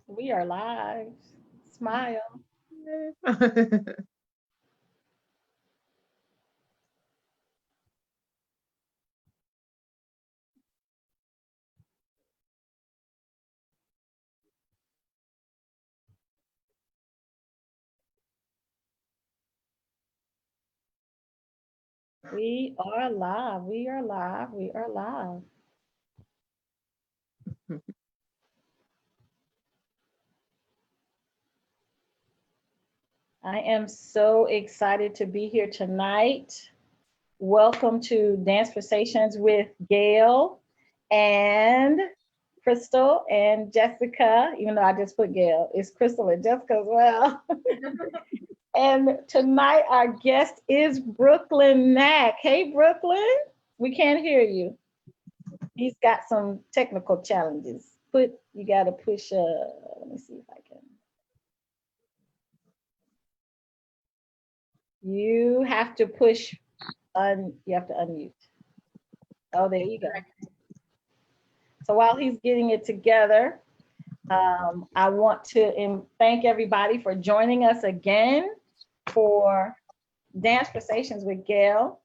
We are live. Smile. We are live. We are live. We are live. I am so excited to be here tonight. Welcome to Dance Conversations with Gail and Crystal and Jessica, even though I just put Gail, it's Crystal and Jessica as well. And tonight our guest is Brooklyn Mack. Hey, Brooklyn, we can't hear you. He's got some technical challenges. You got to push. Let me see if I can. You have to push. You have to unmute. Oh, there you go. So while he's getting it together, I want to thank everybody for joining us again for Dance Conversations with Gail,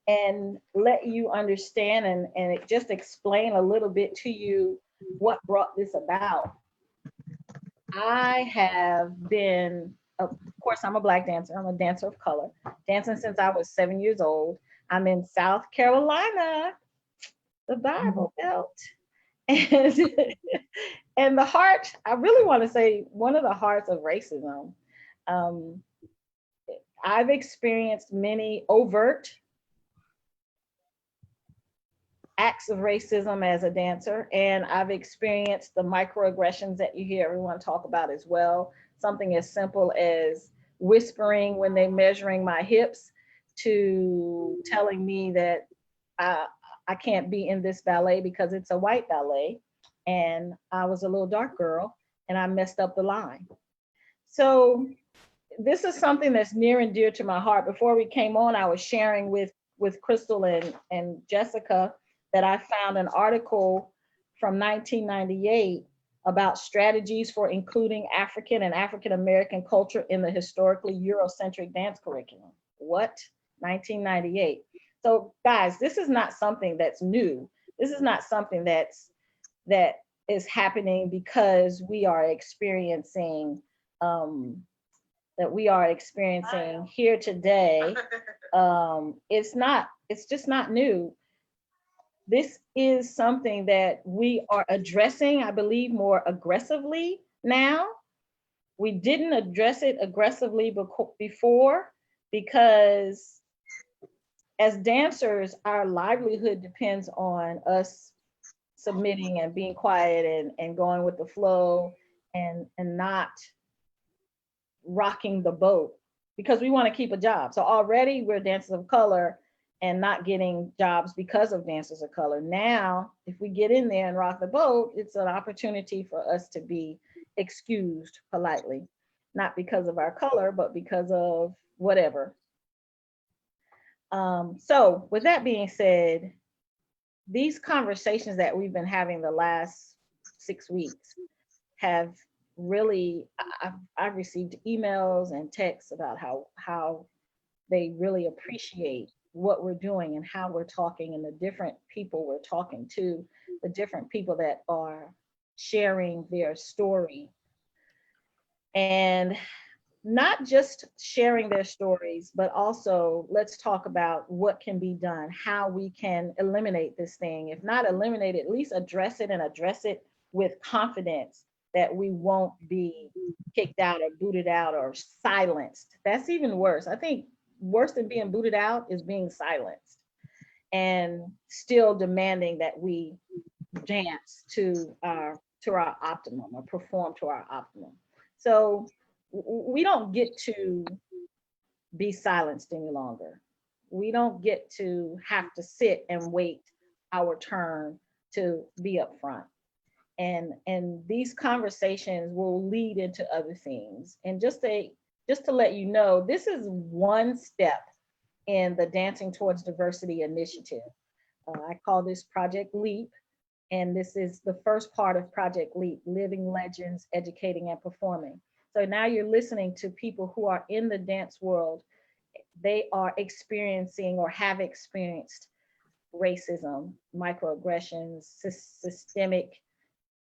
and let you understand and just explain a little bit to you what brought this about. I have been, of course, I'm a Black dancer. I'm a dancer of color, dancing since I was 7 years old. I'm in South Carolina, the Bible Belt. And, and the heart, I really want to say, one of the hearts of racism. Um, I've experienced many overt acts of racism as a dancer, and I've experienced the microaggressions that you hear everyone talk about as well. Something as simple as whispering when they're measuring my hips to telling me that I, I can't be in this ballet because it's a white ballet, and I was a little dark girl and I messed up the line. So this is something that's near and dear to my heart. Before we came on, I was sharing with Crystal and Jessica that I found an article from 1998 about strategies for including African and African American culture in the historically Eurocentric dance curriculum. What? 1998. So guys, this is not something that's new. This is not something that is happening because we are experiencing um, that we are experiencing here today. It's just not new. This is something that we are addressing, I believe, more aggressively now. We didn't address it aggressively before because as dancers, our livelihood depends on us submitting and being quiet and going with the flow and not rocking the boat because we want to keep a job. So already we're dancers of color and not getting jobs because of dancers of color. Now, if we get in there and rock the boat, it's an opportunity for us to be excused politely, not because of our color, but because of whatever. So, with that being said, these conversations that we've been having the last 6 weeks have really I've received emails and texts about how they really appreciate what we're doing and how we're talking and the different people we're talking to, the different people that are sharing their story, and not just sharing their stories, but also let's talk about what can be done, how we can eliminate this thing. If not eliminate it, at least address it and address it with confidence that we won't be kicked out or booted out or silenced. That's even worse. I think worse than being booted out is being silenced and still demanding that we dance to our optimum or perform to our optimum. So we don't get to be silenced any longer. We don't get to have to sit and wait our turn to be up front. And these conversations will lead into other things. And just to let you know, this is one step in the Dancing Towards Diversity initiative. I call this Project LEAP, And this is the first part of Project Leap, Living Legends, Educating and Performing. So now you're listening to people who are in the dance world. They are experiencing or have experienced racism, microaggressions, systemic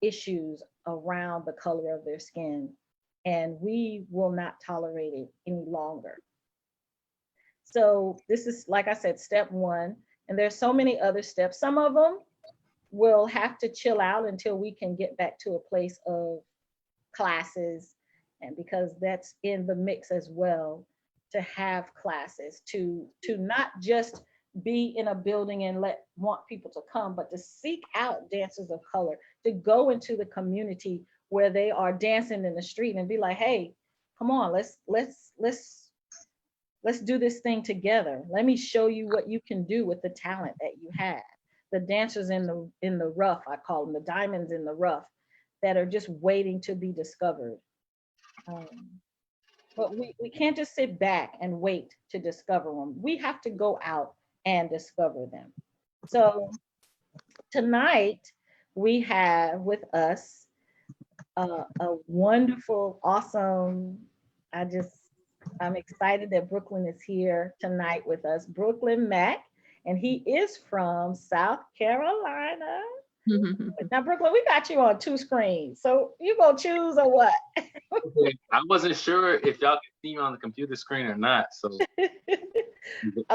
issues around the color of their skin. And we will not tolerate it any longer. So this is, like I said, step one. And there's so many other steps. Some of them will have to chill out until we can get back to a place of classes. And because that's in the mix as well, to have classes, to not just be in a building and want people to come, but to seek out dancers of color, to go into the community where they are dancing in the street and be like, hey, come on, let's do this thing together. Let me show you what you can do with the talent that you have. The dancers in the rough, I call them the diamonds in the rough, that are just waiting to be discovered. But we can't just sit back and wait to discover them. We have to go out and discover them. So tonight we have with us a wonderful, awesome, I'm excited that Brooklyn is here tonight with us. Brooklyn Mack, and he is from South Carolina. Now, Brooklyn, we got you on 2 screens. So you gonna choose or what? I wasn't sure if y'all can see me on the computer screen or not. So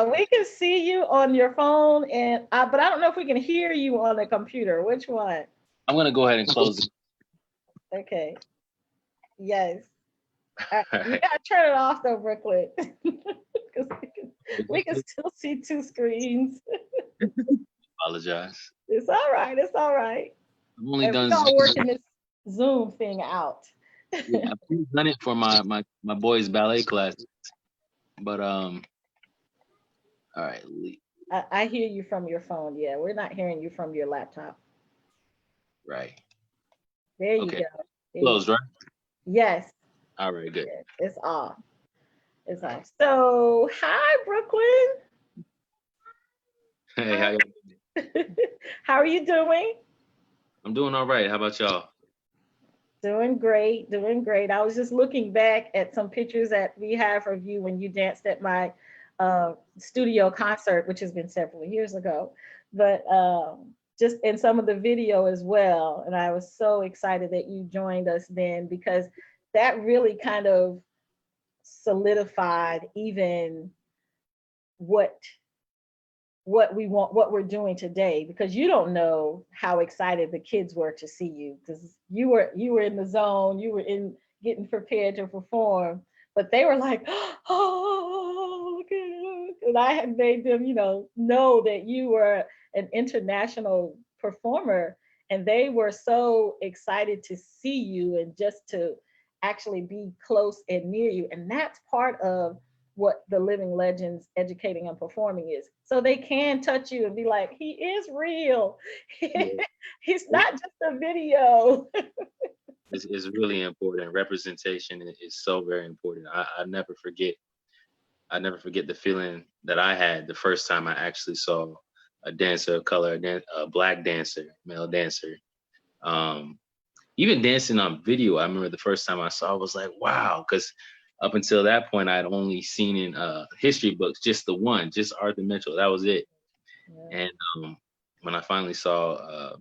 We can see you on your phone, and but I don't know if we can hear you on the computer. Which one? I'm gonna go ahead and close it. Okay. Yes. You gotta turn it off though, Brooklyn. Because we can still see 2 screens. Apologize. It's all right. It's all right. I've only done working this Zoom thing out. Yeah, I've done it for my boys' ballet class. But all right. I hear you from your phone. Yeah, we're not hearing you from your laptop. Right. There you go. Closed, right? Yes. All right, good. It's off. It's off. So, hi, Brooklyn. Hey, how you? How are you doing? I'm doing all right. How about y'all? Doing great, doing great. I was just looking back at some pictures that we have of you when you danced at my studio concert, which has been several years ago, but just in some of the video as well. And I was so excited that you joined us then, because that really kind of solidified even what we want, what we're doing today, because you don't know how excited the kids were to see you, because you were in the zone, you were in getting prepared to perform, but they were like, oh, good. And I had made them, know that you were an international performer, and they were so excited to see you and just to actually be close and near you. And that's part of what the Living Legends Educating and Performing is. So they can touch you and be like, he is real. He's not just a video. It's really important. Representation is so very important. I never forget the feeling that I had the first time I actually saw a dancer of color, a black dancer, male dancer. Even dancing on video, I remember the first time I saw, I was like, wow, because up until that point, I had only seen in history books just Arthur Mitchell. That was it. Yeah. And when I finally started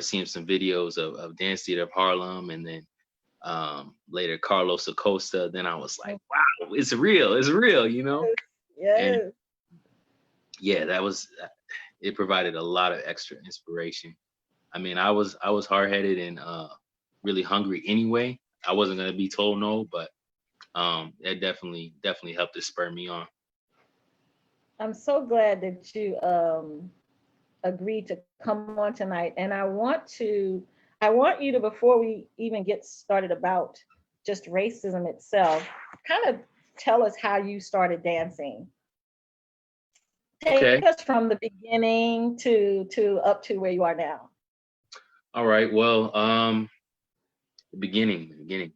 seeing some videos of Dance Theater of Harlem, and then later Carlos Acosta, then I was like, wow, it's real, Yeah. And yeah, it provided a lot of extra inspiration. I mean, I was hard-headed and really hungry anyway. I wasn't gonna be told no, but it definitely helped to spur me on. I'm so glad that you agreed to come on tonight, and I want you to, before we even get started about just racism itself, kind of tell us how you started dancing. Take us from the beginning to up to where you are now. All right. Well, the beginning.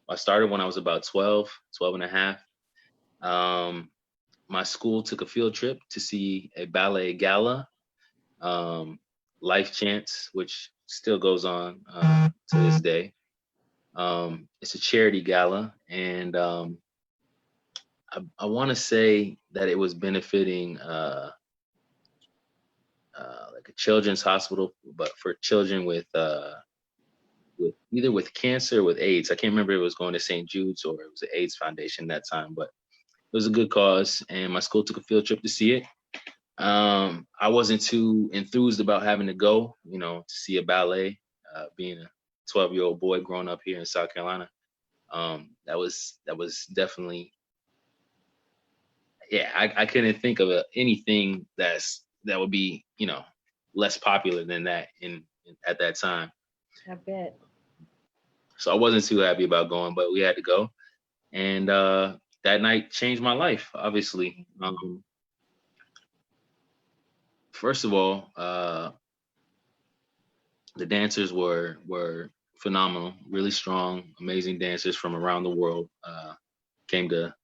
I started when I was about 12 and a half. My school took a field trip to see a ballet gala Life Chance, which still goes on to this day. It's a charity gala, and I want to say that it was benefiting like a children's hospital, but for children with either with cancer or with AIDS. I can't remember if it was going to St. Jude's or it was the AIDS Foundation that time, but it was a good cause, and my school took a field trip to see it. I wasn't too enthused about having to go, to see a ballet, being a 12-year-old boy growing up here in South Carolina. That was definitely, yeah, I couldn't think of anything that would be, less popular than that at that time. I bet. So I wasn't too happy about going, but we had to go. And that night changed my life, obviously. First of all, the dancers were phenomenal, really strong, amazing dancers from around the world. Came to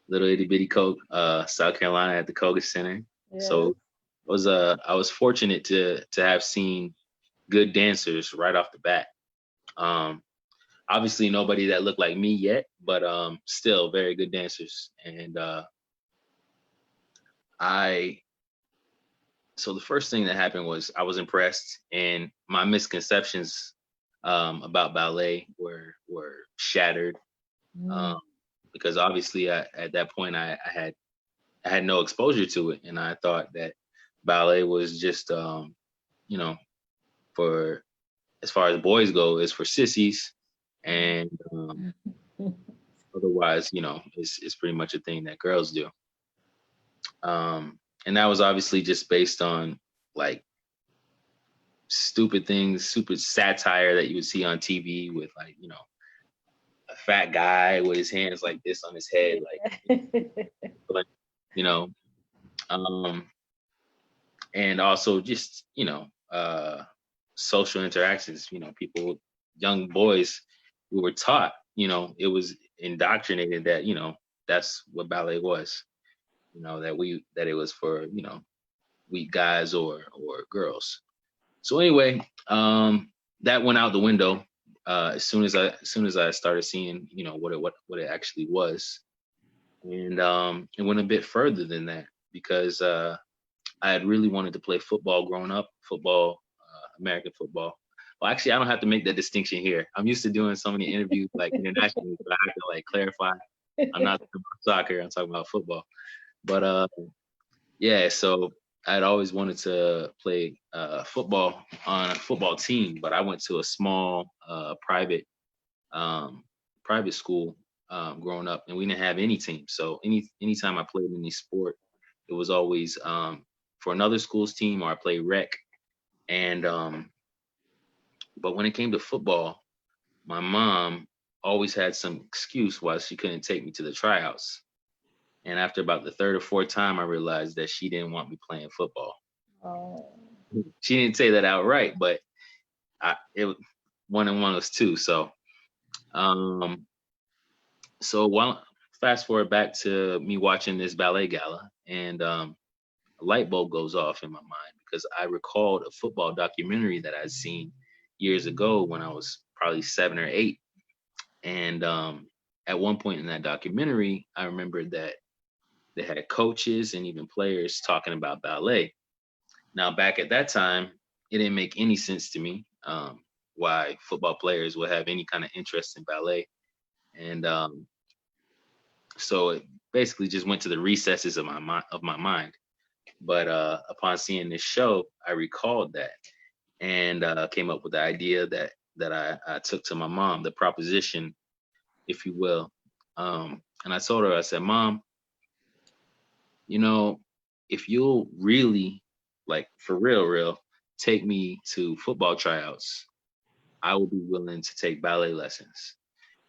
little itty bitty South Carolina at the Koga Center. Yeah. So I was fortunate to have seen good dancers right off the bat. Obviously nobody that looked like me yet, but still very good dancers. And so the first thing that happened was I was impressed, and my misconceptions about ballet were shattered, because obviously at that point I had no exposure to it, and I thought that ballet was just for, as far as boys go, is for sissies, and otherwise it's pretty much a thing that girls do. And that was obviously just based on like stupid things, stupid satire that you would see on TV with like, a fat guy with his hands like this on his head, like, and also just, social interactions, people, young boys, we were taught, it was indoctrinated that, that's what ballet was, that it was for, weak guys or girls. So anyway, that went out the window as soon as I started seeing, what it actually was. And it went a bit further than that, because I had really wanted to play football growing up, American football. Well, actually, I don't have to make that distinction here. I'm used to doing so many interviews like internationally, but I have to like clarify. I'm not talking about soccer. I'm talking about football. But yeah, so I'd always wanted to play football on a football team, but I went to a small private school growing up, and we didn't have any team. So anytime I played any sport, it was always for another school's team, or I played rec. And but when it came to football, my mom always had some excuse why she couldn't take me to the tryouts. And after about the third or fourth time, I realized that she didn't want me playing football. Oh. She didn't say that outright, but it 1 and 1 was 2. So, while fast forward back to me watching this ballet gala, and a light bulb goes off in my mind, because I recalled a football documentary that I'd seen years ago when I was probably 7 or 8. And at one point in that documentary, I remembered that they had coaches and even players talking about ballet. Now, back at that time, it didn't make any sense to me why football players would have any kind of interest in ballet. And so it basically just went to the recesses of my mind. But upon seeing this show, I recalled that, and came up with the idea that I took to my mom, the proposition, if you will. And I told her, I said, Mom, if you'll really, like, for real, take me to football tryouts, I will be willing to take ballet lessons.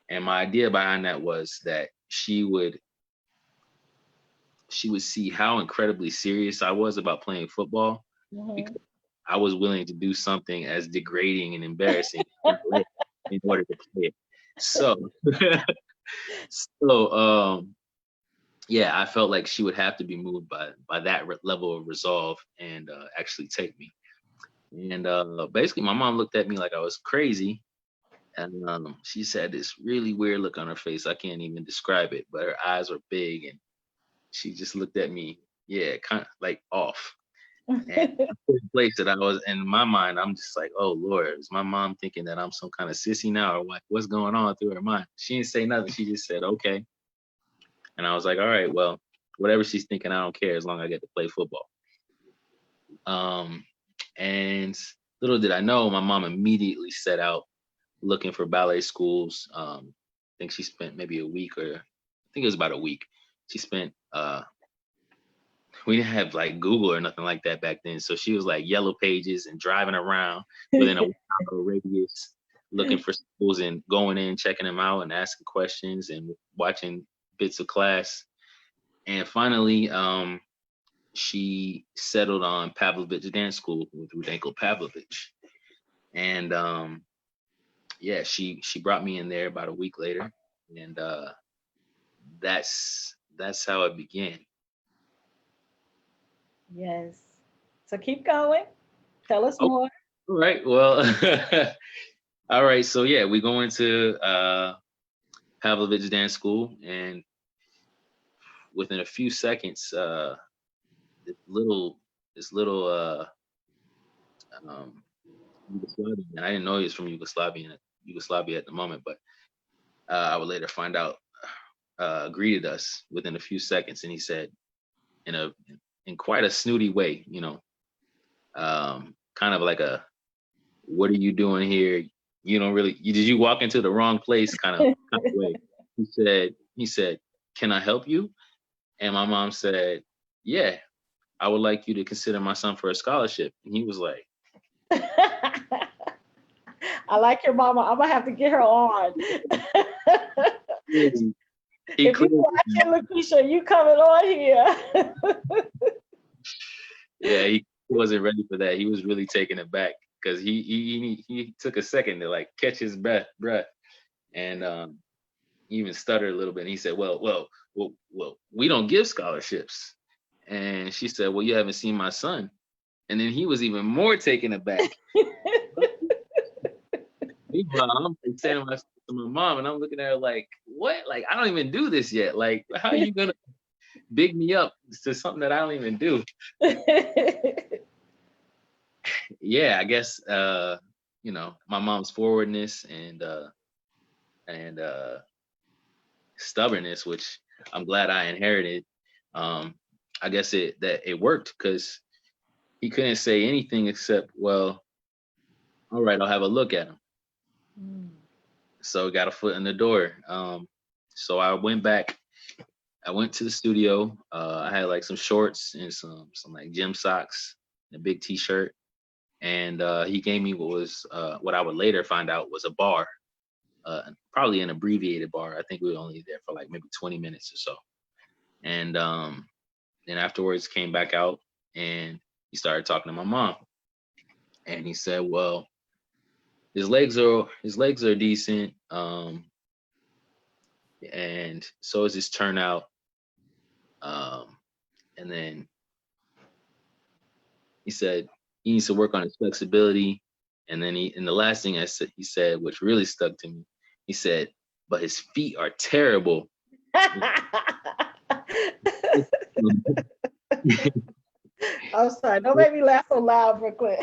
And my idea behind that was that she would see how incredibly serious I was about playing football, because I was willing to do something as degrading and embarrassing in order to play it. So, yeah, I felt like she would have to be moved by that level of resolve and actually take me. And basically, my mom looked at me like I was crazy, and she said this really weird look on her face. I can't even describe it, but her eyes were big, and she just looked at me, yeah, kind of like off. And the place that I was in my mind, I'm just like, oh Lord, is my mom thinking that I'm some kind of sissy now, or what? What's going on through her mind? She didn't say nothing. She just said, okay. And I was like, all right, well, whatever she's thinking, I don't care as long as I get to play football. Um, and little did I know, my mom immediately set out looking for ballet schools. I think she spent maybe a week, or I think it was about a week. She spent we didn't have like Google or nothing like that back then. So she was like yellow pages and driving around within a 1 hour radius looking for schools and going in, checking them out and asking questions and watching bits of class. And finally, she settled on Pavlovich Dance School with Rudenko Pavlovich. And yeah, she brought me in there about a week later. And that's how it began. Yes. So keep going. Tell us Oh, more. all right. Well, all right. So yeah, we go into Pavlovich Dance School, and within a few seconds, this little um, Yugoslavian, and I didn't know he was from Yugoslavia at the moment, but I would later find out, greeted us within a few seconds, and he said in quite a snooty way, kind of like a, "What are you doing here? You don't really, did you walk into the wrong place?" kind of way. He said, "Can I help you?" And my mom said, "Yeah, I would like you to consider my son for a scholarship." And he was like, I like your mama. I'm gonna have to get her on. he If you clearly, watching, Lakeisha, you coming on here. yeah, he wasn't ready for that. He was really taken aback because he took a second to like catch his breath, and he even stuttered a little bit. And he said, well, we don't give scholarships." And she said, "Well, you haven't seen my son." And then he was even more taken aback. Meanwhile, I'm like saying to my mom, and I'm looking at her like, "What? Like, I don't even do this yet. Like, how are you gonna big me up to something that I don't even do?" Yeah, I guess my mom's forwardness and stubbornness, which I'm glad I inherited. I guess it worked because he couldn't say anything except, "Well, all right, I'll have a look at him." So got a foot in the door. So I went back. I went to the studio. I had like some shorts and some like gym socks and a big T-shirt, and he gave me what I would later find out was a bar, probably an abbreviated bar. I think we were only there for like maybe 20 minutes or so. And then afterwards came back out, and he started talking to my mom, and he said, "Well, his legs are decent, and so is his turnout." And then he said he needs to work on his flexibility. And then the last thing he said, which really stuck to me, he said, "But his feet are terrible." I'm sorry. Don't make me laugh so loud, Brooklyn.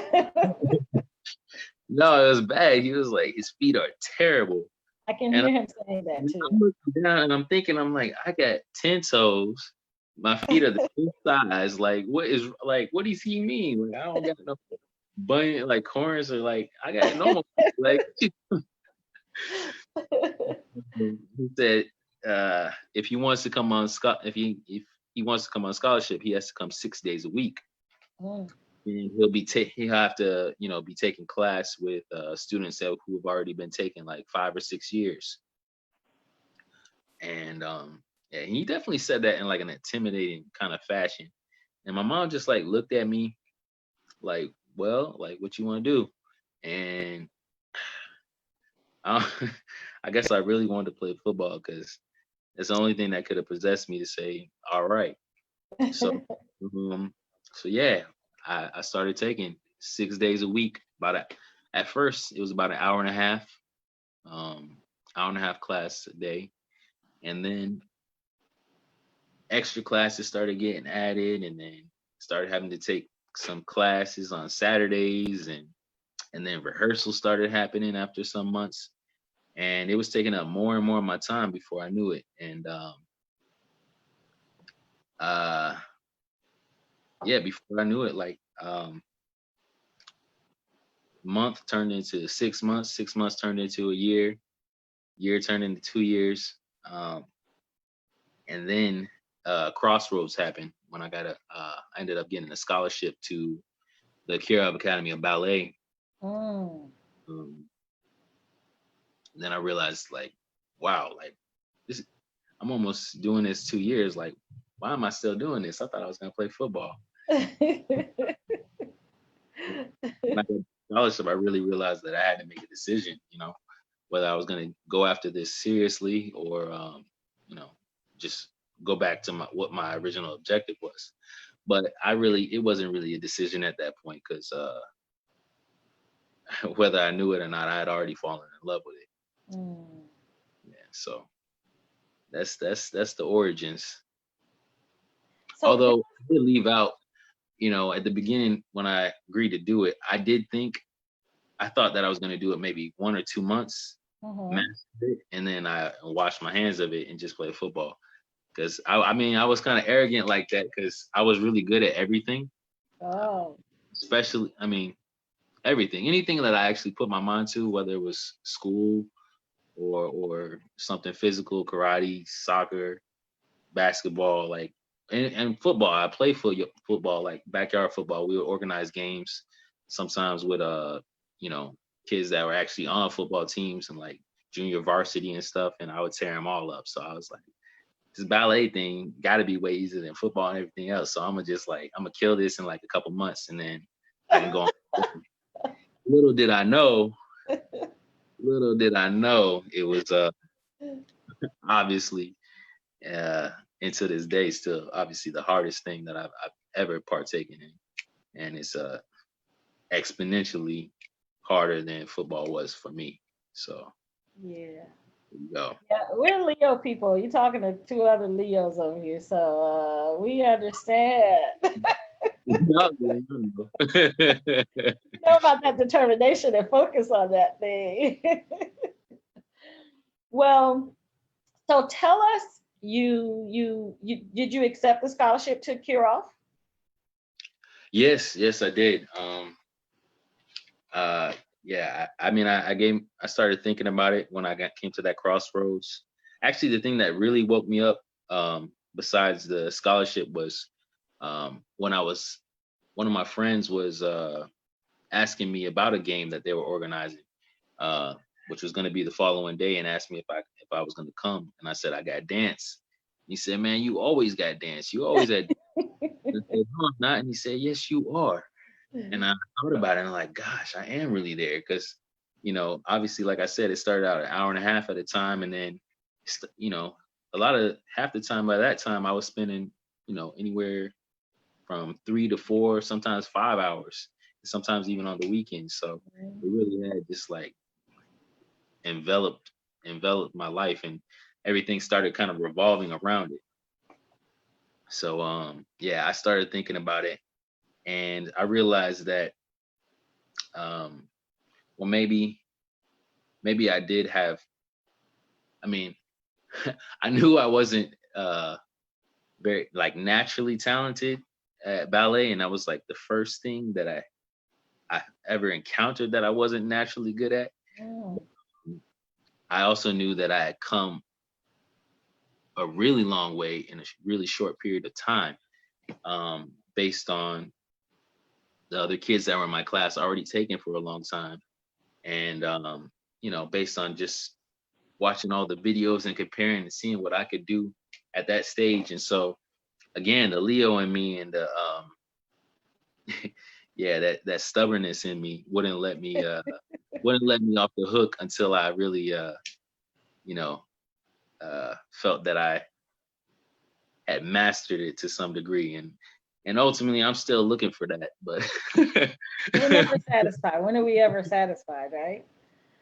No, it was bad. He was like, "His feet are terrible." I can And hear him saying that I'm too. looking down and I'm thinking, I'm like, I got 10 toes. My feet are the same size. Like, what does he mean? Like, I don't got no bunny, like corns, or like, I got normal. Like, he said, if he wants to come on if he wants to come on scholarship, he has to come 6 days a week. Mm. And he'll have to be taking class with students who have already been taking like 5 or 6 years. And yeah, he definitely said that in like an intimidating kind of fashion. And my mom just like looked at me like, "Well, like, what you want to do?" And I, I guess I really wanted to play football because it's the only thing that could have possessed me to say, "All right." So, um, so yeah, I started taking. 6 days a week. At first it was about an hour and a half class a day, and then extra classes started getting added, and then started having to take some classes on Saturdays, and then rehearsals started happening after some months, and it was taking up more and more of my time before I knew it. And uh yeah, before I knew it, like month turned into 6 months, 6 months turned into a year turned into 2 years. And then crossroads happened when I ended up getting a scholarship to the Kirov Academy of Ballet. Mm. Then I realized, like, wow, like this, I'm almost doing this 2 years. Like, why am I still doing this? I thought I was gonna play football. When I got the scholarship, I really realized that I had to make a decision, whether I was gonna go after this seriously or, just go back to what my original objective was. But it wasn't really a decision at that point, because whether I knew it or not, I had already fallen in love with it. Mm. Yeah, so that's the origins. So Although I did leave out, at the beginning when I agreed to do it, I thought that I was going to do it maybe 1 or 2 months, mhm. master it, and then I wash my hands of it and just play football. Because I mean, I was kind of arrogant like that, because I was really good at everything, Oh. especially, I mean, anything that I actually put my mind to, whether it was school or something physical, karate, soccer, basketball, like, and football. I play football, like backyard football. We would organize games sometimes with you know, kids that were actually on football teams and like junior varsity and stuff, and I would tear them all up. So I was like, this ballet thing got to be way easier than football and everything else. So I'm gonna kill this in like a couple months, and then I can go on. Little did I know, it was obviously, uh, and to this day, still obviously the hardest thing that I've ever partaken in, and it's exponentially harder than football was for me. So Yeah. there you go. Yeah, we're Leo people. You're talking to two other Leos over here, so we understand. No, no, no. Know about that determination and focus on that thing. Well, so tell us, you did you accept the scholarship to Kirov? Yes, I did. Uh, yeah, I mean, I started thinking about it when came to that crossroads. Actually, the thing that really woke me up, besides the scholarship, was when one of my friends was asking me about a game that they were organizing, uh, which was going to be the following day, and asked me if I was going to come, and I said I got dance. He said, "Man, you always got dance. You always had." I said, "No, I'm not." And he said, "Yes, you are." And I thought about it, and I'm like, "Gosh, I am really there." Because, obviously, like I said, it started out an hour and a half at a time, and then, a lot of half the time by that time I was spending, anywhere from 3 to 4, sometimes 5 hours, sometimes even on the weekends. So it really had just like enveloped my life, and everything started kind of revolving around it. So yeah, I started thinking about it, and I realized that um well, maybe I did have, I mean, I knew I wasn't very like naturally talented at ballet, and that was like the first thing that I ever encountered that I wasn't naturally good at. Mm. I also knew that I had come a really long way in a really short period of time, based on the other kids that were in my class already taken for a long time, and based on just watching all the videos and comparing and seeing what I could do at that stage. And so again, the Leo in me and the yeah, that stubbornness in me wouldn't let me off the hook until I really you know felt that I had mastered it to some degree. And And ultimately, I'm still looking for that, but We're never satisfied. When are we ever satisfied, right?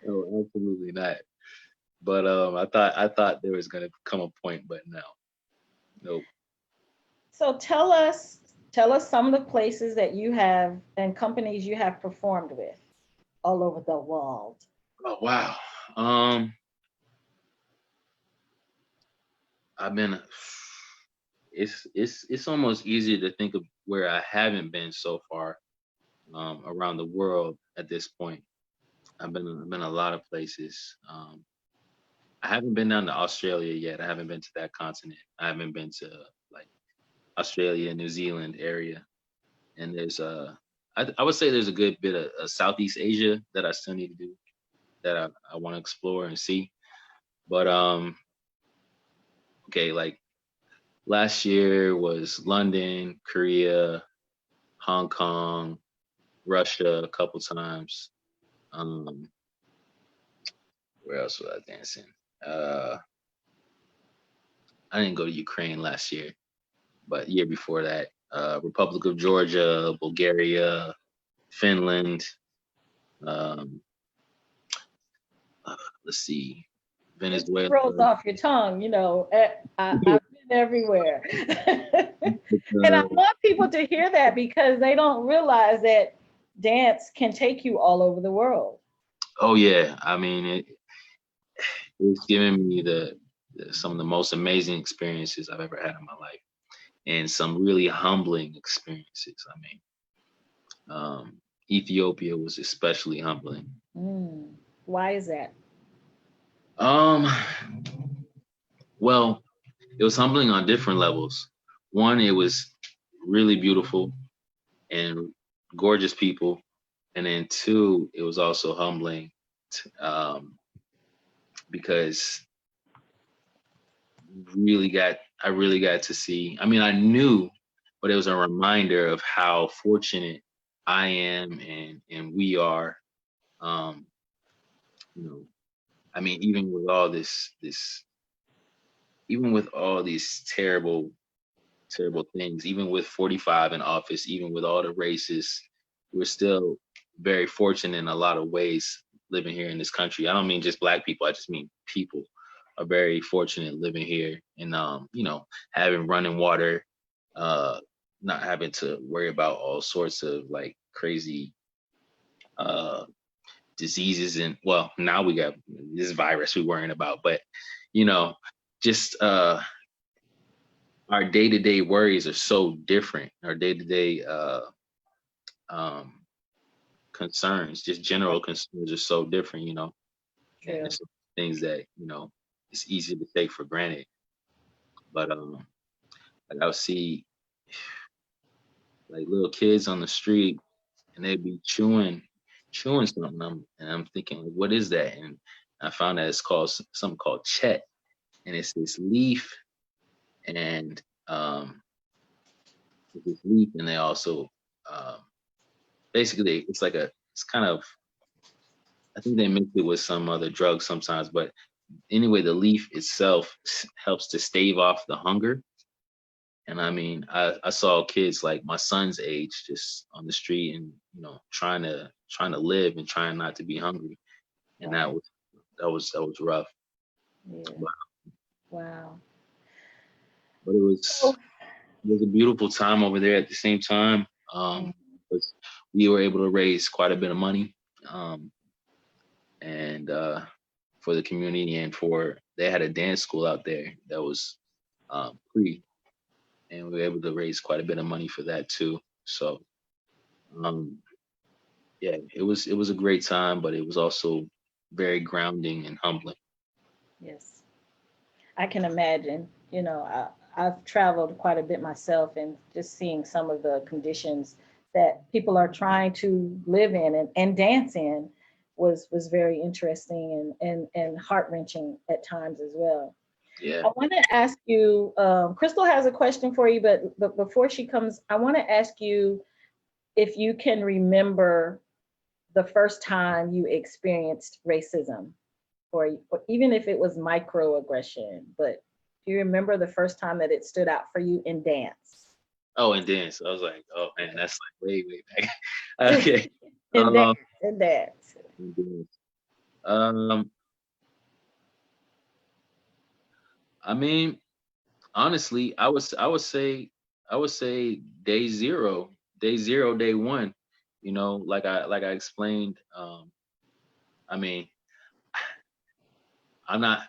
no, absolutely not. But I thought there was gonna come a point, but no, nope. So tell us some of the places that you have and companies you have performed with all over the world. Oh wow. Um, I've been. It's almost easier to think of where I haven't been so far around the world at this point. I've been a lot of places. I haven't been down to Australia yet. I haven't been to that continent. I haven't been to like Australia, New Zealand area. And there's I would say there's a good bit of Southeast Asia that I still need to do that I want to explore and see. But okay, like last year was London, Korea, Hong Kong, Russia a couple times. Um, where else was I dancing? Uh, I didn't go to Ukraine last year, but year before that, Republic of Georgia, Bulgaria, Finland. Um, let's see, It just Venezuela. rolls off your tongue, you know. I've been everywhere. And I want people to hear that because they don't realize that dance can take you all over the world. Oh yeah, I mean it's given me some of the most amazing experiences I've ever had in my life, and some really humbling experiences. I mean, Ethiopia was especially humbling. Mm. Why is that? Um, well, it was humbling on different levels. One, it was really beautiful and gorgeous people, and then two, it was also humbling because I really got to see. I mean, I knew, but it was a reminder of how fortunate I am and we are. Um, you know, I mean, even with all these terrible things, even with 45 in office, even with all the races, we're still very fortunate in a lot of ways living here in this country. I don't mean just black people, I just mean people are very fortunate living here and having running water, uh not having to worry about all sorts of like crazy uh diseases and well now we got this virus we're worrying about, but you know just our day-to-day worries are so different. Our day-to-day um, concerns, just general concerns, are so different. And True. it's things that it's easy to take for granted. But like I'll see like little kids on the street, and they'd be chewing something, and I'm thinking, like, what is that? And I found that it's called something called chet, and it's this leaf, and they also um, basically it's kind of I think they mix it with some other drugs sometimes, but anyway, the leaf itself helps to stave off the hunger. And I mean, I saw kids like my son's age just on the street and trying to live and trying not to be hungry, and Right. that was rough. Yeah. But, Wow. but So, it was a beautiful time over there at the same time. mm, Because we were able to raise quite a bit of money. Um, and for the community and for they had a dance school out there that was free, and we were able to raise quite a bit of money for that too. So um, yeah, it was a great time, but it was also very grounding and humbling. yes, I can imagine. You know, I've traveled quite a bit myself and just seeing some of the conditions that people are trying to live in and dance in was very interesting and heart wrenching at times as well. Yeah. I want to ask you, Crystal has a question for you, but before she comes, I want to ask you if you can remember the first time you experienced racism, or even if it was microaggression, but do you remember the first time that it stood out for you in dance? Oh, and dance. I was like, oh man, that's like way, way back. Okay. And that, Um, and that. and dance. Um, I mean, honestly, I would say day zero, day one. You know, like I explained. I mean, I'm not.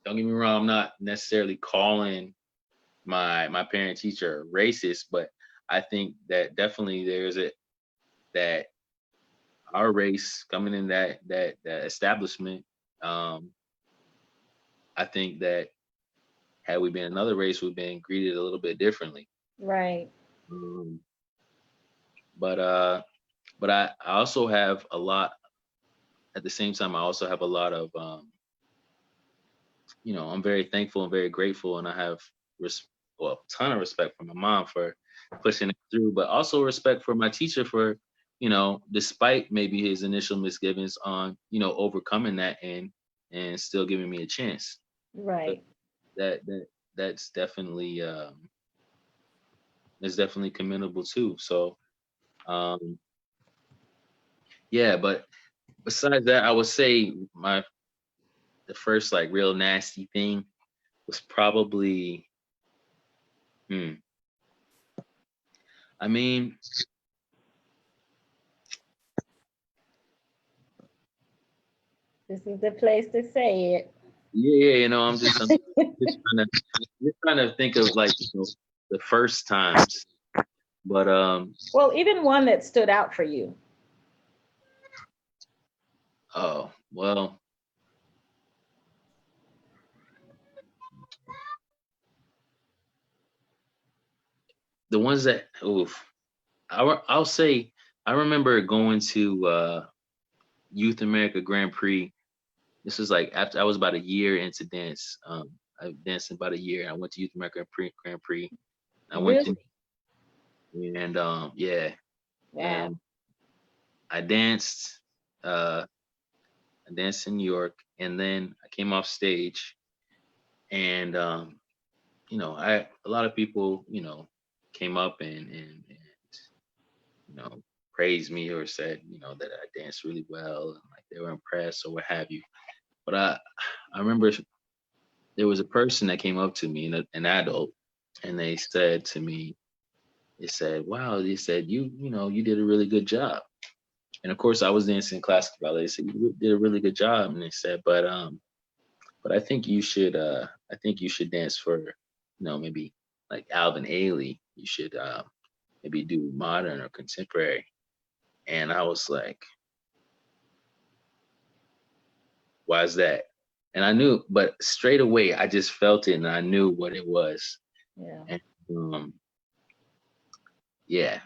Don't get me wrong. I'm not necessarily calling my parent teacher racist, but I think that definitely there's a that our race coming in that establishment. Um, I think that had we been another race, we've been greeted a little bit differently. Right. Um, but I also have a lot at the same time. I also have a lot of I'm very thankful and very grateful, and I have a ton of respect for my mom for pushing it through, but also respect for my teacher for despite maybe his initial misgivings on overcoming that and still giving me a chance. So Right. that that's definitely commendable too. So um yeah, but besides that, I would say the first like real nasty thing was probably hmm, I mean, This is the place to say it. yeah, I'm just trying to think of like the first times. But Well, even one that stood out for you. oh well, the ones that oof, I'll say I remember going to Youth America Grand Prix. This was like after I was about a year into dance. I danced about a year. I went to Youth America Grand Prix. I went to Really? and yeah, Wow. and I danced. Uh, I danced in New York, and then I came off stage, and I a lot of people came up and praised me or said that I danced really well and like they were impressed or what have you. But I remember there was a person that came up to me, an adult, and they said to me, they said, "Wow," they said, you did a really good job." And of course, I was dancing classical ballet. They said, "You did a really good job," and they said, but I think you should dance for maybe like Alvin Ailey. You should maybe do modern or contemporary." And I was like, "Why is that?" And I knew, but straight away I just felt it and I knew what it was. Yeah. And yeah,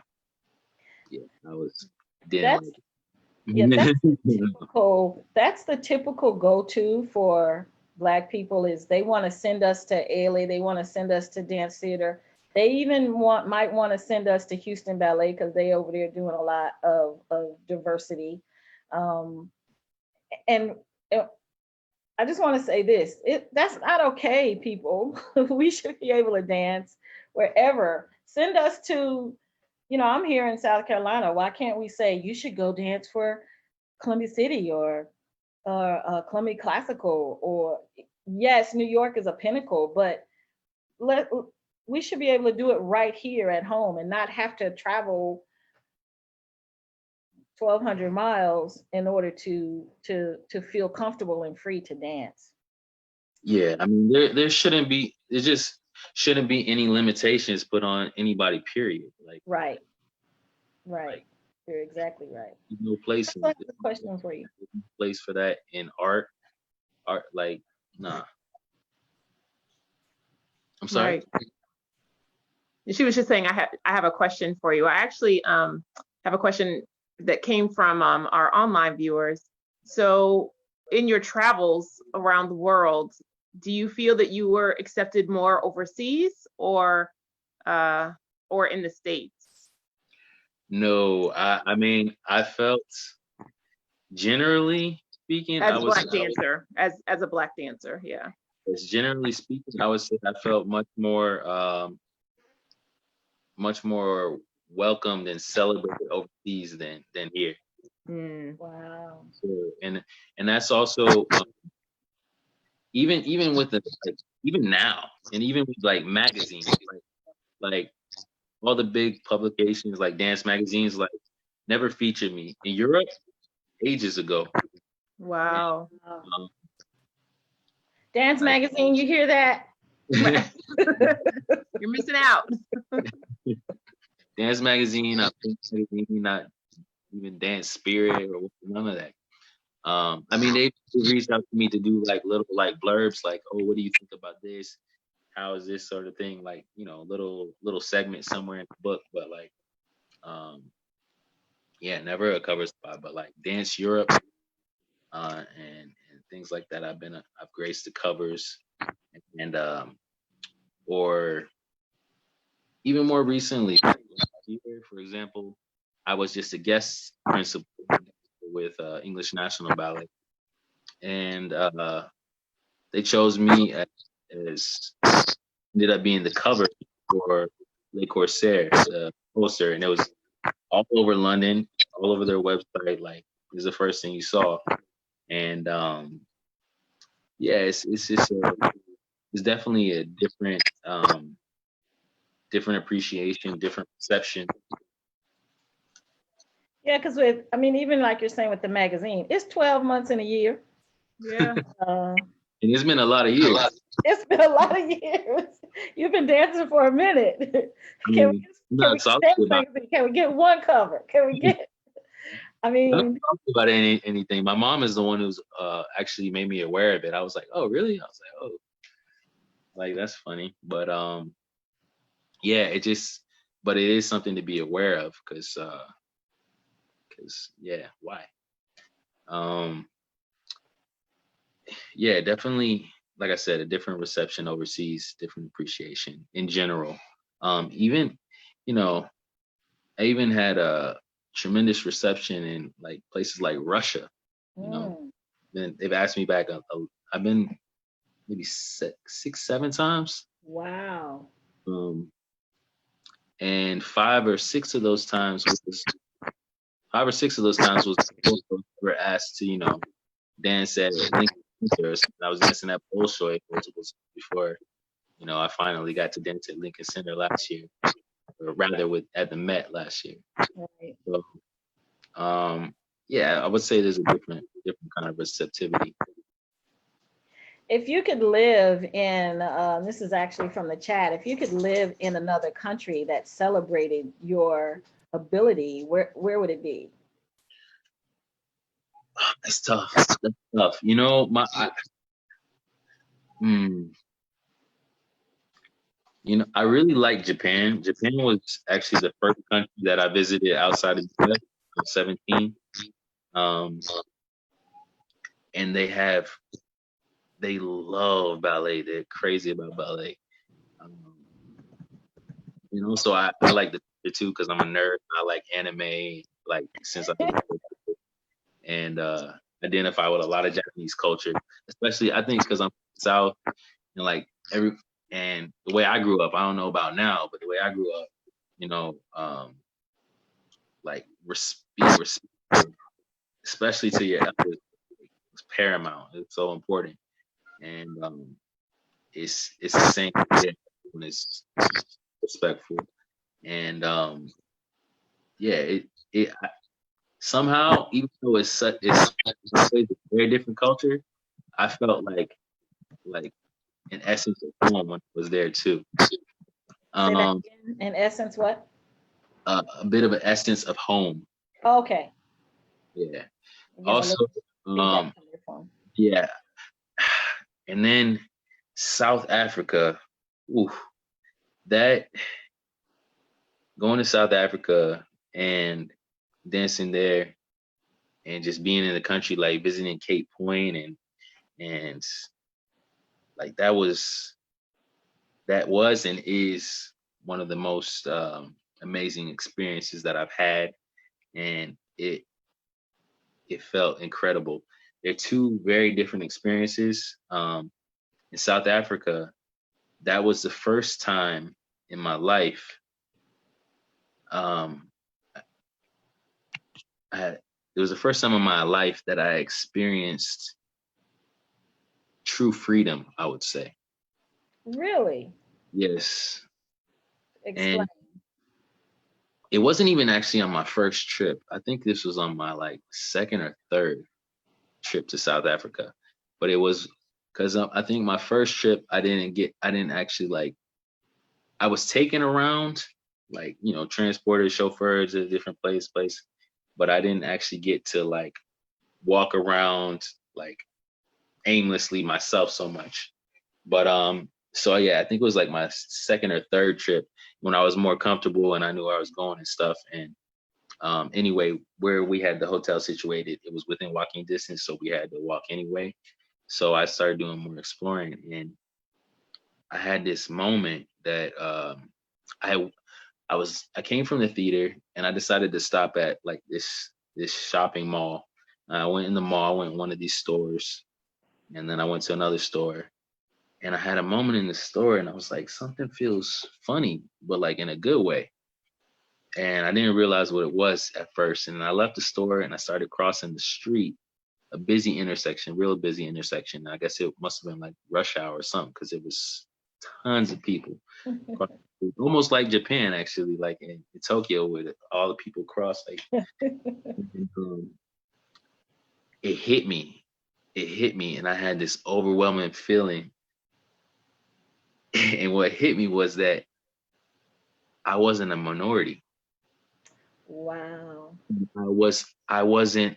yeah, I was didn't That's like yeah, that's the it. typical, that's the typical go-to for Black people is they want to send us to Ailey, they want to send us to dance theater. They even might want to send us to Houston Ballet because they over there doing a lot of diversity. Um, and I just want to say this: that's not okay, people. We should be able to dance wherever. Send us to, I'm here in South Carolina. Why can't we say you should go dance for Columbia City or Columbia Classical? Or yes, New York is a pinnacle, but let we should be able to do it right here at home and not have to travel 1,200 miles in order to feel comfortable and free to dance. Yeah, I mean there just shouldn't be any limitations put on anybody, period. Right. Right. Like You're exactly right. there's no place So I in have a question for you. there's no place for that in art. Art like nah. I'm sorry. Right. She was just saying I have a question for you. I actually have a question that came from our online viewers. So in your travels around the world, do you feel that you were accepted more overseas uh or in the States? No, I mean I felt generally speaking, As a black dancer, as a black dancer, yeah. generally speaking, I would say I felt much more much more welcomed and celebrated overseas than here. Mm. Wow. So, and that's also even with the like even now and even with like magazines like all the big publications like dance magazines like never featured me in Europe ages ago. Wow. Wow. Um, Dance like magazine, you hear that? You're missing out. dance magazine, not Pink magazine, not even Dance Spirit or none of that. I mean they reached out to me to do like little like blurbs like, oh, what do you think about this? How is this sort of thing? Like, little segment somewhere in the book, but like um yeah, never a cover spot, but like Dance Europe and things like that. I've graced the covers and or even more recently, like last year, for example, I was just a guest principal with English National Ballet, and they chose me as ended up being the cover for Le Corsair, the poster, and it was all over London, all over their website. Like, it was the first thing you saw, and yeah, it's definitely a different appreciation, different perception. Yeah, because I mean, even like you're saying with the magazine, it's 12 months in a year. Yeah. Uh, And it's been a lot of years. it's been a lot of years. You've been dancing for a minute. I Can mean, I'm can not we salty get that about magazine? Can we get one cover? Can we get? I I'm not mean, salty about anything. My mom is the one who's actually made me aware of it. I was like, oh really? I was like, oh, like that's funny. But yeah, but it is something to be aware of because yeah, why? Um, yeah, definitely. Like I said, a different reception overseas, different appreciation in general. Even, you know, I even had a tremendous reception in like places like Russia. You know, mm, then they've asked me back. I've been maybe six, 7 times, wow. um, and five or six of those times was we were asked to dance at Lincoln Center. I was dancing at Bolshoi multiple times before I finally got to dance at Lincoln Center last year, or rather at the Met last year. Right. So yeah, I would say there's a different kind of receptivity. If you could live in, this is actually from the chat, if you could live in another country that celebrated your ability, where would it be? It's tough. That's tough. Hmm, I really like Japan. Japan was actually the first country that I visited outside of the US. I was 17. Um, and they love ballet. They're crazy about ballet. Um, so I like the two because I'm a nerd. I like anime, like since I was a little kid, and identify with a lot of Japanese culture, especially I think because I'm from the South and like and the way I grew up. I don't know about now, but the way I grew up, you know, um, like being respectful, especially to your elders, is paramount. It's so important, and it's the same thing when it's respectful, and yeah, somehow, even though it's a very different culture, I felt like in essence of home when I was there too. Say that Um, again. In essence, what? a bit of an essence of home. Okay. Yeah. I'm getting a Also, little feedback um, from your phone. yeah. And then South Africa. Ooh, that going to South Africa and dancing there and just being in the country, like visiting Cape Point and like that was and is one of the most amazing experiences that I've had, and it felt incredible. They're two very different experiences. In South Africa, that was the first time in my life um, it was the first time in my life that I experienced true freedom, I would say. Really? Yes. Explain. And it wasn't even actually on my first trip. I think this was on my like second or third trip to South Africa. But it was because I think my first trip, I didn't actually like, I was taken around, like, transported, chauffeurs to a different place, but I didn't actually get to like walk around like aimlessly myself so much. But so yeah, I think it was like my second or third trip when I was more comfortable and I knew where I was going and stuff. And anyway, where we had the hotel situated, it was within walking distance, so we had to walk anyway. So I started doing more exploring, and I had this moment that I I came from the theater and I decided to stop at like this shopping mall. I went in the mall, I went in one of these stores, and then I went to another store. And I had a moment in the store and I was like, something feels funny, but like in a good way. And I didn't realize what it was at first. And I left the store and I started crossing the street, a busy intersection, real busy intersection. I guess it must have been like rush hour or something because it was tons of people. Almost like Japan, actually, like in Tokyo, where all the people cross. Like, and, it hit me. It hit me, and I had this overwhelming feeling. And what hit me was that I wasn't a minority. Wow. I wasn't,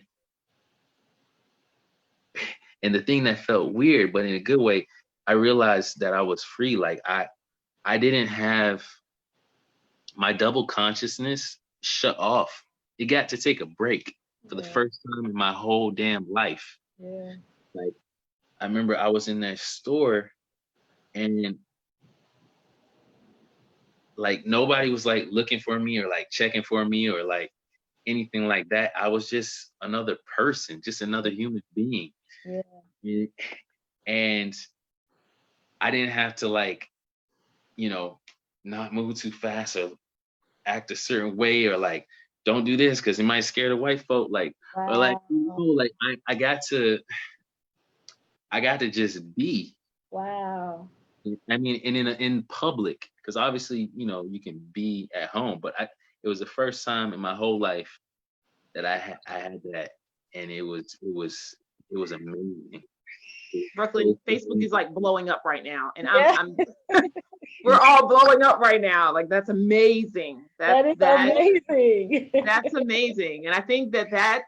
and the thing that felt weird, but in a good way, I realized that I was free. Like I didn't have my double consciousness shut off. It got to take a break for the Yeah. first time in my whole damn life. Yeah. Like I remember I was in that store and like nobody was like looking for me or like checking for me or like anything like that. I was just another person, just another human being. Yeah. And I didn't have to like, not move too fast or act a certain way or like don't do this because it might scare the white folk. Like or like Wow. like I got to just be. Wow. I mean, and in public, because obviously, you can be at home, but it was the first time in my whole life that I had that, and it was amazing. Brooklyn, Facebook is like blowing up right now, and Yeah. we're all blowing up right now. Like that's amazing. That is amazing. That's amazing, and I think that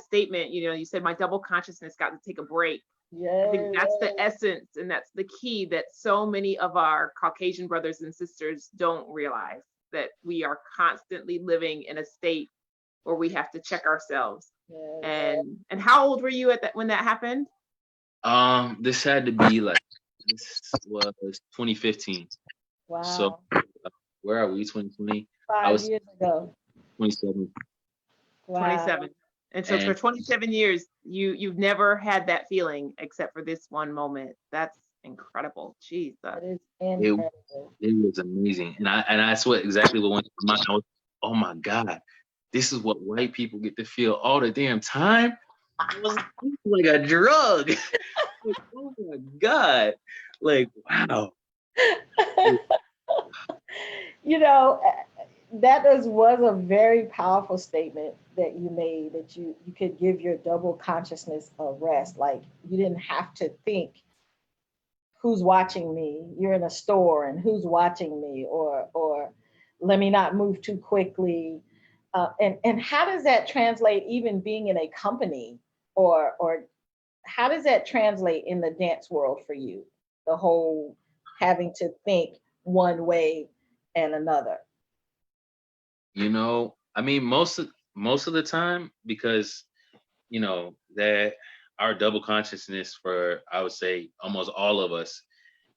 statement, you said my double consciousness got to take a break. I think that's the essence and that's the key that so many of our Caucasian brothers and sisters don't realize, that we are constantly living in a state where we have to check ourselves. And how old were you when that happened? This had to be like, this was 2015. Wow. So where are we? 2020? 5 years ago. 27. Wow. 27. And so for 27 years, you've never had that feeling except for this one moment. That's incredible. Jesus. That is incredible. It was amazing. And that's exactly what went through my mind. I was, oh my God, this is what white people get to feel all the damn time. It was like a drug. Like, oh my God. Like, wow. That was a very powerful statement that you made, that you could give your double consciousness a rest. Like you didn't have to think, who's watching me? You're in a store and who's watching me? Or let me not move too quickly. And how does that translate, even being in a company, or how does that translate in the dance world for you? The whole having to think one way and another. I mean, most of the time, because that our double consciousness, for I would say almost all of us,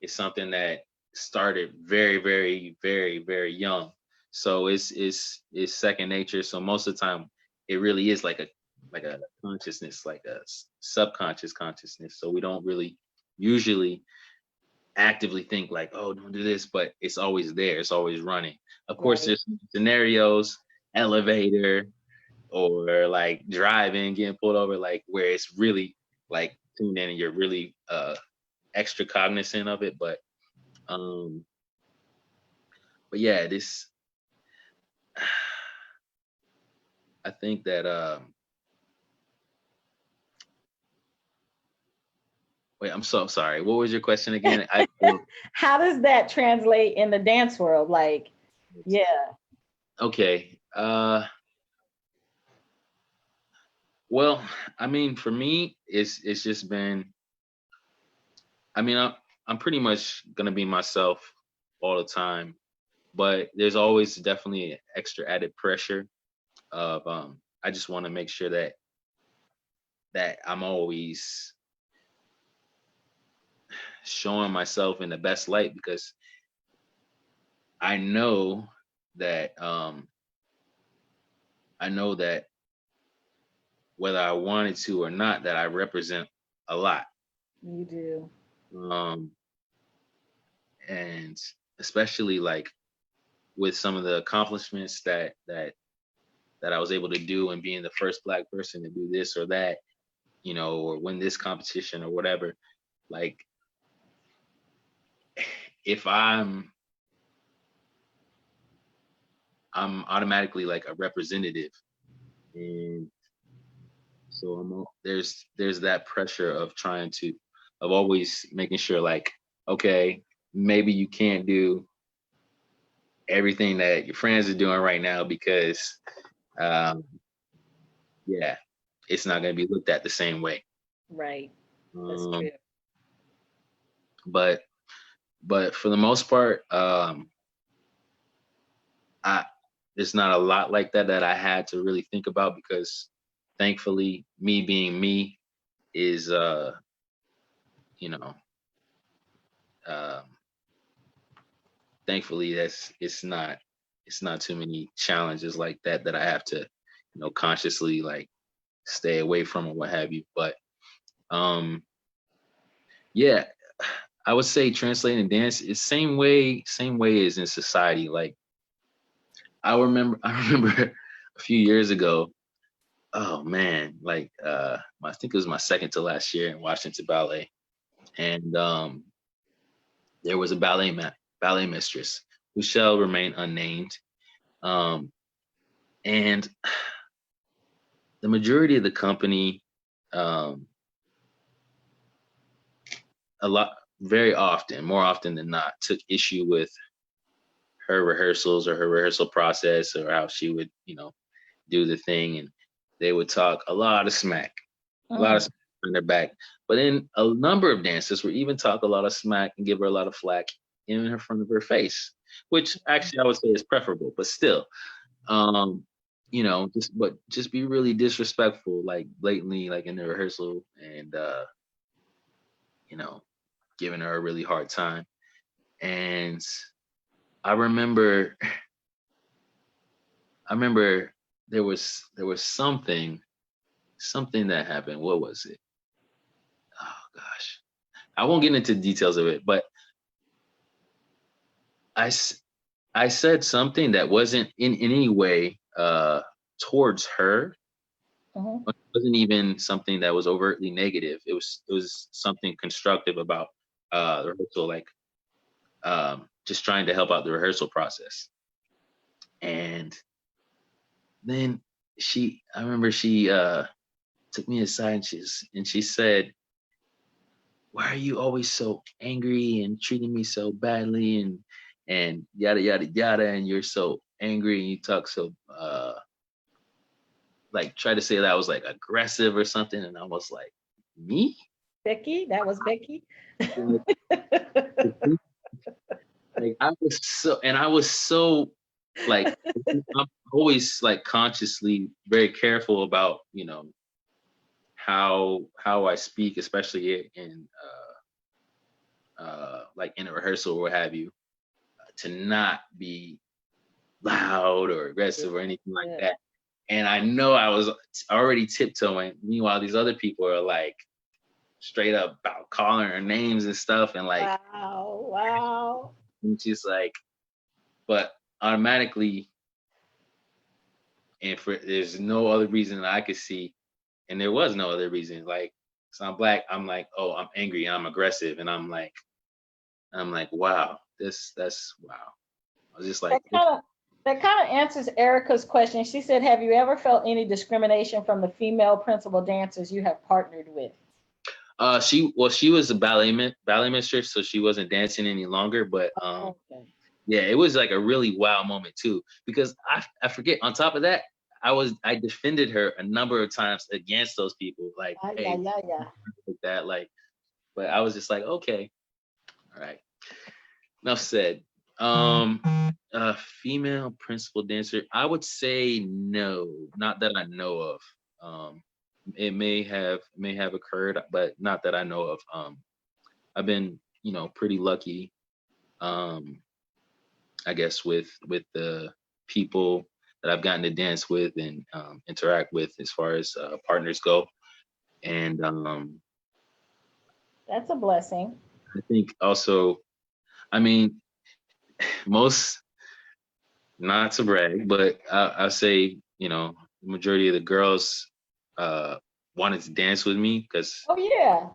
is something that started very, very, very, very young. So it's second nature. So most of the time, it really is like a consciousness, like a subconscious consciousness. So we don't really usually actively think like, oh, don't do this, but it's always there. It's always running. Of course, Right. there's scenarios, elevator, or like driving, getting pulled over, like where it's really like tuned in and you're really extra cognizant of it. Um, but yeah, this I think that wait, I'm so sorry. What was your question again? How does that translate in the dance world? Like, yeah. Okay. Well, I mean, for me, it's just been. I mean, I'm pretty much gonna be myself all the time, but there's always definitely extra added pressure of I just want to make sure that I'm always showing myself in the best light because I know that I know that whether I wanted to or not, that I represent a lot. You do. Um, and especially like with some of the accomplishments that I was able to do and being the first Black person to do this or that, you know, or win this competition or whatever. Like if I'm automatically like a representative, and so there's that pressure of trying to of always making sure like, okay, maybe you can't do everything that your friends are doing right now because um yeah, it's not going to be looked at the same way. Right. That's um true. but for the most part, I there's not a lot like that I had to really think about because thankfully me being me is you know um thankfully that's it's not too many challenges like that I have to, you know, consciously like stay away from or what have you. But um yeah, I would say translating dance is same way as in society. Like I remember a few years ago, oh man, like I think it was my second to last year in Washington Ballet. And there was a ballet mistress who shall remain unnamed. Um, and the majority of the company, um, a lot, very often, more often than not, took issue with her rehearsals or her rehearsal process or how she would, you know, do the thing. And they would talk a lot of smack, a lot of Mm. smack on their back. But then a number of dancers would even talk a lot of smack and give her a lot of flack in front of her face, which actually I would say is preferable, but still, um, you know, just be really disrespectful, like blatantly, like in the rehearsal, and you know, giving her a really hard time. And I remember, I remember there was something that happened. What was it? Oh gosh, I won't get into details of it, but I s- I said something that wasn't in any way towards her. Mhm. It wasn't even something that was overtly negative. It was something constructive about the rehearsal, like just trying to help out the rehearsal process. And then I remember she took me aside and she said, "Why are you always so angry and treating me so badly and yada yada yada, and you're so angry and you talk so like try to say that I was like aggressive or something." And I was like, me? Becky, that was Becky. Like, like I was so like I'm always like consciously very careful about, you know, how I speak, especially in like in a rehearsal or what have you, to not be loud or aggressive or anything like Yeah. that. And I know I was already tiptoeing. Meanwhile, these other people are like straight up about calling her names and stuff, and like, wow. and she's like, but automatically, and for there's no other reason that I could see, and there was no other reason. Like, so I'm black. I'm like, oh, I'm angry and I'm aggressive, and I'm like, wow, that's wow. I was just like, That kind of answers Erica's question. She said, have you ever felt any discrimination from the female principal dancers you have partnered with? she was a ballet mistress, so she wasn't dancing any longer. But Okay. yeah, it was like a really wow moment too, because I forget. On top of that, I defended her a number of times against those people. Like, hey, like that, like, but I was just like, okay, all right. Enough said. Female principal dancer, I would say no, not that I know of. It may have occurred, but not that I know of. I've been, pretty lucky, I guess, with the people that I've gotten to dance with and interact with as far as partners go. And that's a blessing. I think also, I mean, most, not to brag, but I'll say, the majority of the girls wanted to dance with me because oh yeah,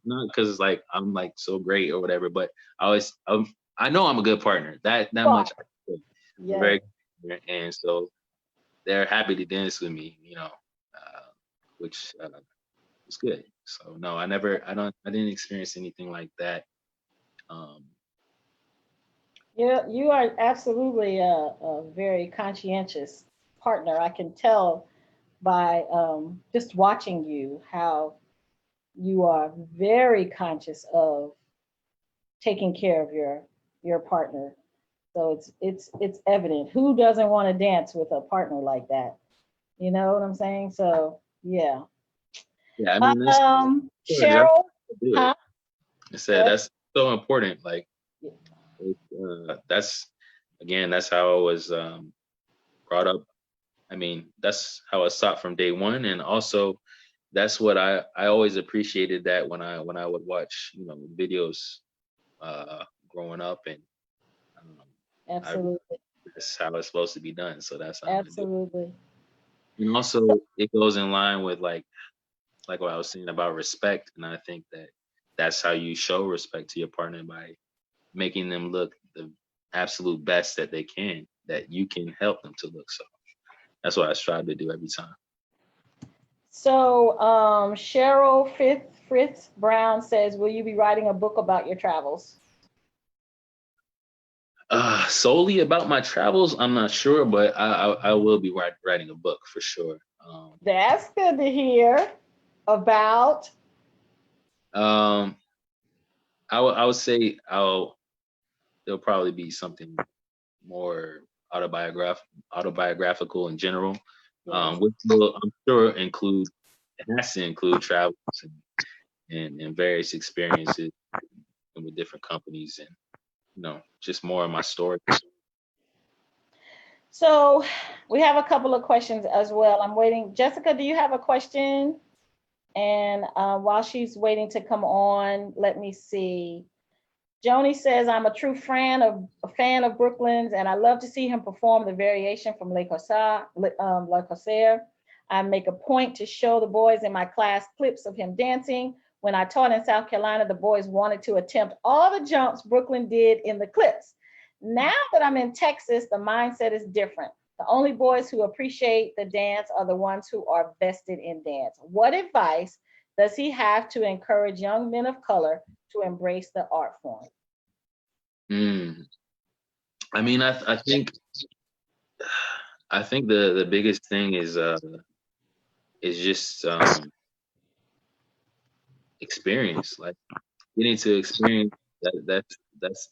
not because it's like I'm like so great or whatever, but I know I'm a good partner. That much, yeah. very good, and so they're happy to dance with me, which was good. So no, I didn't experience anything like that. Yeah, you are absolutely a very conscientious partner. I can tell by just watching you how you are very conscious of taking care of your partner. So it's evident. Who doesn't want to dance with a partner like that? You know what I'm saying? So yeah. Yeah, I mean, Cheryl, huh? I said that's so important. Like, that's how I was brought up. I mean, that's how I saw it from day one, and also that's what I always appreciated, that when I would watch videos growing up, and absolutely, that's how it's supposed to be done. So that's how absolutely. I do it. And also, it goes in line with like what I was saying about respect, and I think that's how you show respect to your partner, by making them look the absolute best that they can, that you can help them to look. So that's what I strive to do every time. So Cheryl Fritz Brown says, will you be writing a book about your travels? Solely about my travels, I'm not sure, but I will be writing a book for sure. That's good to hear. About? I would say there'll probably be something more autobiographical in general. Which will, I'm sure, it has to include travels and various experiences with different companies, and just more of my story. So we have a couple of questions as well. I'm waiting. Jessica, do you have a question? And while she's waiting to come on, let me see. Joni says, I'm a true fan of Brooklyn's, and I love to see him perform the variation from Le Corsaire. I make a point to show the boys in my class clips of him dancing. When I taught in South Carolina, the boys wanted to attempt all the jumps Brooklyn did in the clips. Now that I'm in Texas, the mindset is different. The only boys who appreciate the dance are the ones who are vested in dance. What advice does he have to encourage young men of color to embrace the art form? I mean, I think the biggest thing is just experience, like getting to experience that. That's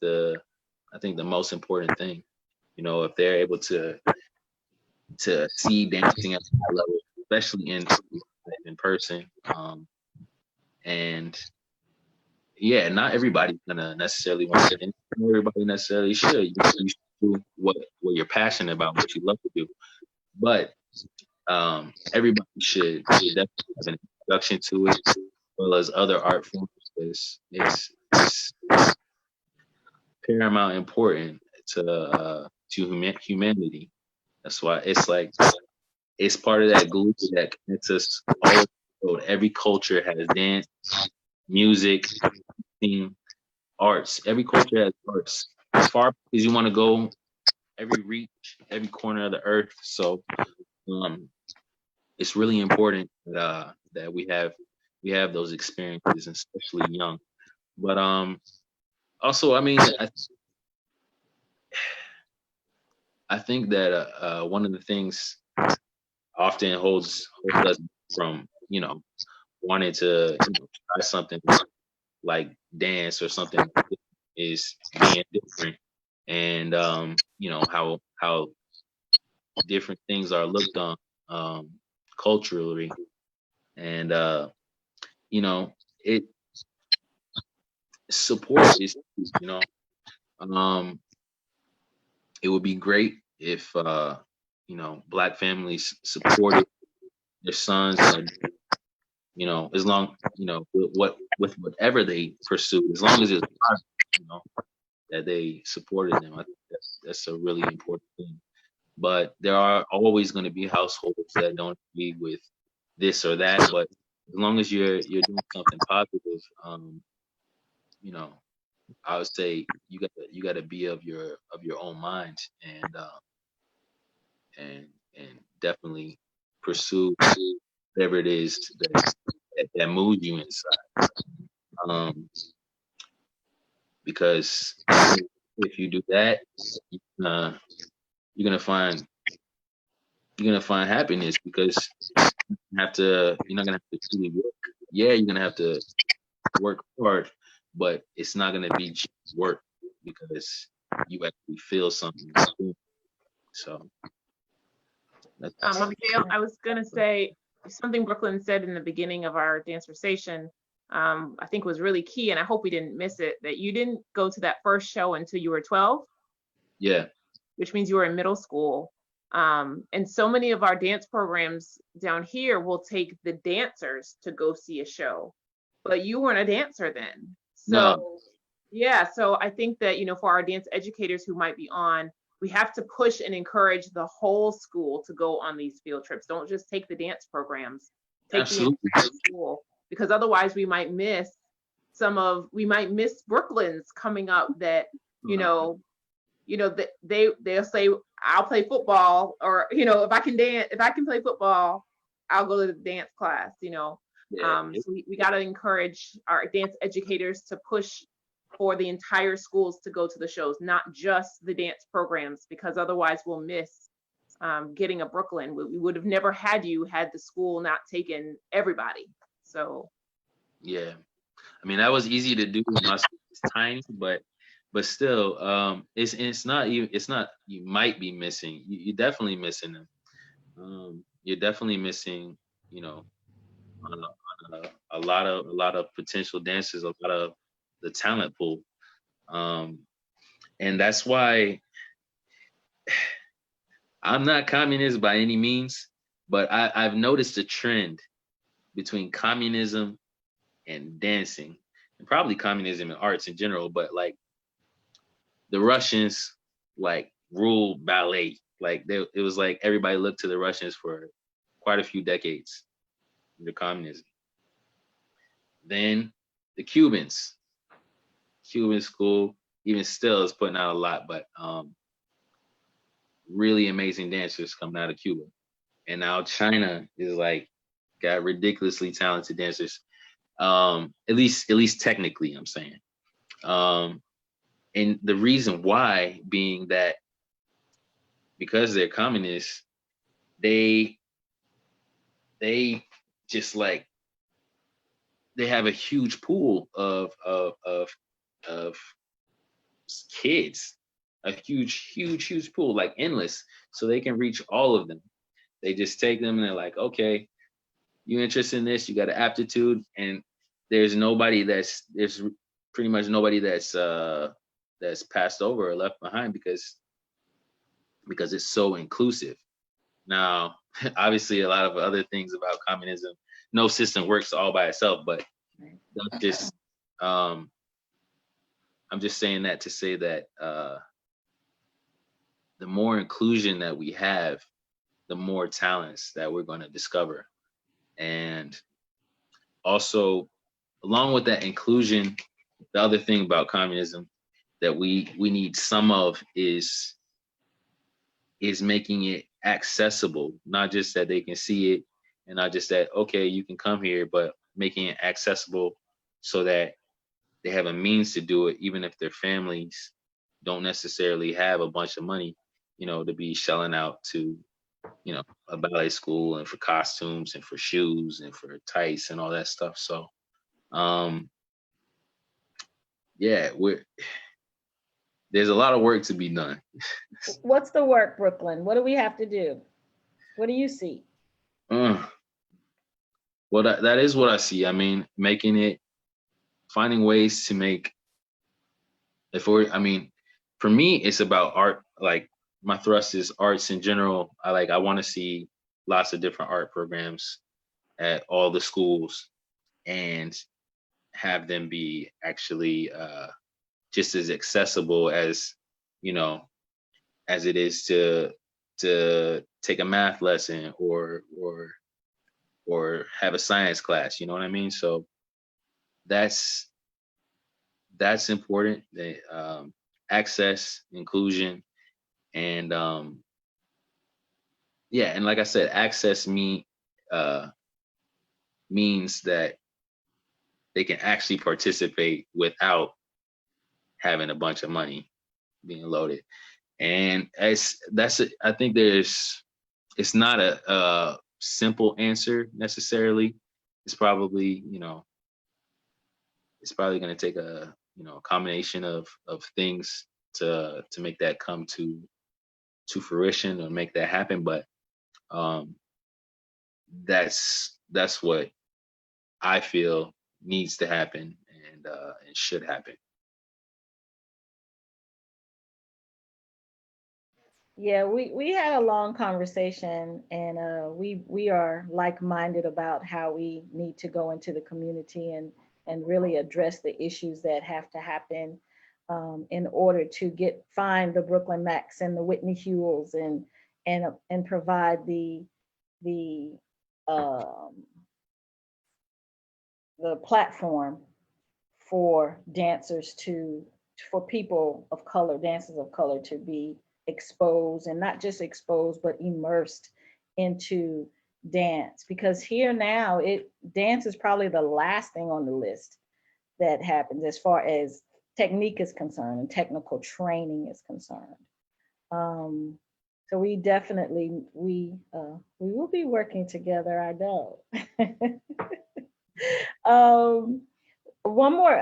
I think the most important thing. If they're able to see dancing at a high level, especially in person, and yeah, not everybody's gonna necessarily want to. Not everybody necessarily should. You should do what you're passionate about, what you love to do. But everybody should definitely have an introduction to it. well as other art forms is paramount important to humanity. That's why it's like it's part of that glue that connects us all over the world. Every culture has dance, music, theme, arts. Every culture has arts. As far as you want to go, every reach, every corner of the earth. So um, it's really important that we have those experiences, especially young. But also, I mean, I think that one of the things often holds us from wanting to try something like dance or something like this is being different and how different things are looked on culturally and it support is um it would be great if black families supported their sons and as long with whatever they pursue, as long as it's positive, that they supported them. I think that's a really important thing. But there are always going to be households that don't agree with this or that. But as long as you're doing something positive, you know, I would say you gotta be of your own mind and and definitely pursue whatever it is that moves you inside. Um, because if you do that, uh, you're gonna find happiness because you're not gonna have to truly work. Yeah, you're gonna have to work hard, but it's not gonna be just work because you actually feel something. So that's Gail, I was gonna say something Brooklyn said in the beginning of our dance conversation. I think was really key, and I hope we didn't miss it. That you didn't go to that first show until you were 12. yeah, Which means you were in middle school. And so many of our dance programs down here will take the dancers to go see a show, but you weren't a dancer then. So no, yeah, so I think that, for our dance educators who might be on, we have to push and encourage the whole school to go on these field trips. Don't just take the dance programs, take the absolutely. entire school, because otherwise we might miss Brooklyn's coming up that, you know, they'll say, I'll play football, or if I can play football, I'll go to the dance class. Yeah, So we got to encourage our dance educators to push for the entire schools to go to the shows, not just the dance programs, because otherwise we'll miss getting a Brooklyn. We would have never had you had the school not taken everybody. So yeah. I mean, that was easy to do. My school is tiny, but still, it's not you. It's not you might be missing. You're definitely missing them. You're definitely missing. You know, a lot of potential dancers, a lot of the talent pool. Um, and that's why I'm not communist by any means, but I've noticed a trend between communism and dancing, and probably communism and arts in general. But like the Russians, like ruled ballet. Like it was like everybody looked to the Russians for quite a few decades under communism. Then the Cuban school, even still is putting out a lot, but really amazing dancers coming out of Cuba. And now China is like got ridiculously talented dancers. At least technically, I'm saying. And the reason why being that because they're communists, they just like they have a huge pool of kids, a huge pool, like endless, so they can reach all of them. They just take them and they're like, okay, you interested in this? You got an aptitude, and there's pretty much nobody that's passed over or left behind because it's so inclusive. Now, obviously, a lot of other things about communism, no system works all by itself, but that's just I'm just saying that to say that the more inclusion that we have, the more talents that we're going to discover. And also, along with that inclusion, the other thing about communism that we need some of is making it accessible, not just that they can see it and not just that, okay, you can come here, but making it accessible so that they have a means to do it, even if their families don't necessarily have a bunch of money, to be shelling out to, a ballet school and for costumes and for shoes and for tights and all that stuff. So, yeah, there's a lot of work to be done. What's the work, Brooklyn? What do we have to do? What do you see? Well, that is what I see. I mean, finding ways to make, for me, it's about art. Like, my thrust is arts in general. I want to see lots of different art programs at all the schools and have them be actually just as accessible as, as it is to take a math lesson or have a science class. You know what I mean? So that's important. Access, inclusion, and yeah, and like I said, access means that they can actually participate without having a bunch of money being loaded. And I think it's not a simple answer necessarily. It's probably, it's probably going to take a combination of things to make that come to fruition or make that happen. But that's what I feel needs to happen and should happen. Yeah, we had a long conversation, and we are like-minded about how we need to go into the community and really address the issues that have to happen in order to find the Brooklyn Macks and the Whitney Hewells and provide the um, the platform for for people of color, dancers of color, to be exposed, and not just exposed, but immersed into dance. Because here now, dance is probably the last thing on the list that happens as far as technique is concerned and technical training is concerned. So we definitely we will be working together, I know.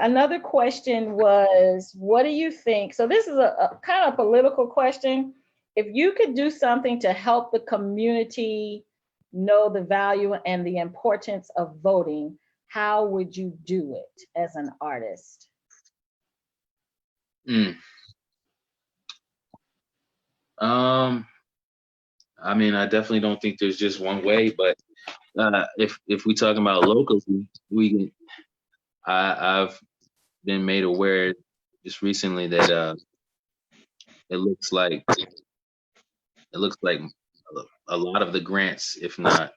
Another question was, what do you think? So this is a kind of political question. If you could do something to help the community know the value and the importance of voting, how would you do it as an artist? I definitely don't think there's just one way, but if we talking about locally, I've been made aware just recently that it looks like a lot of the grants, if not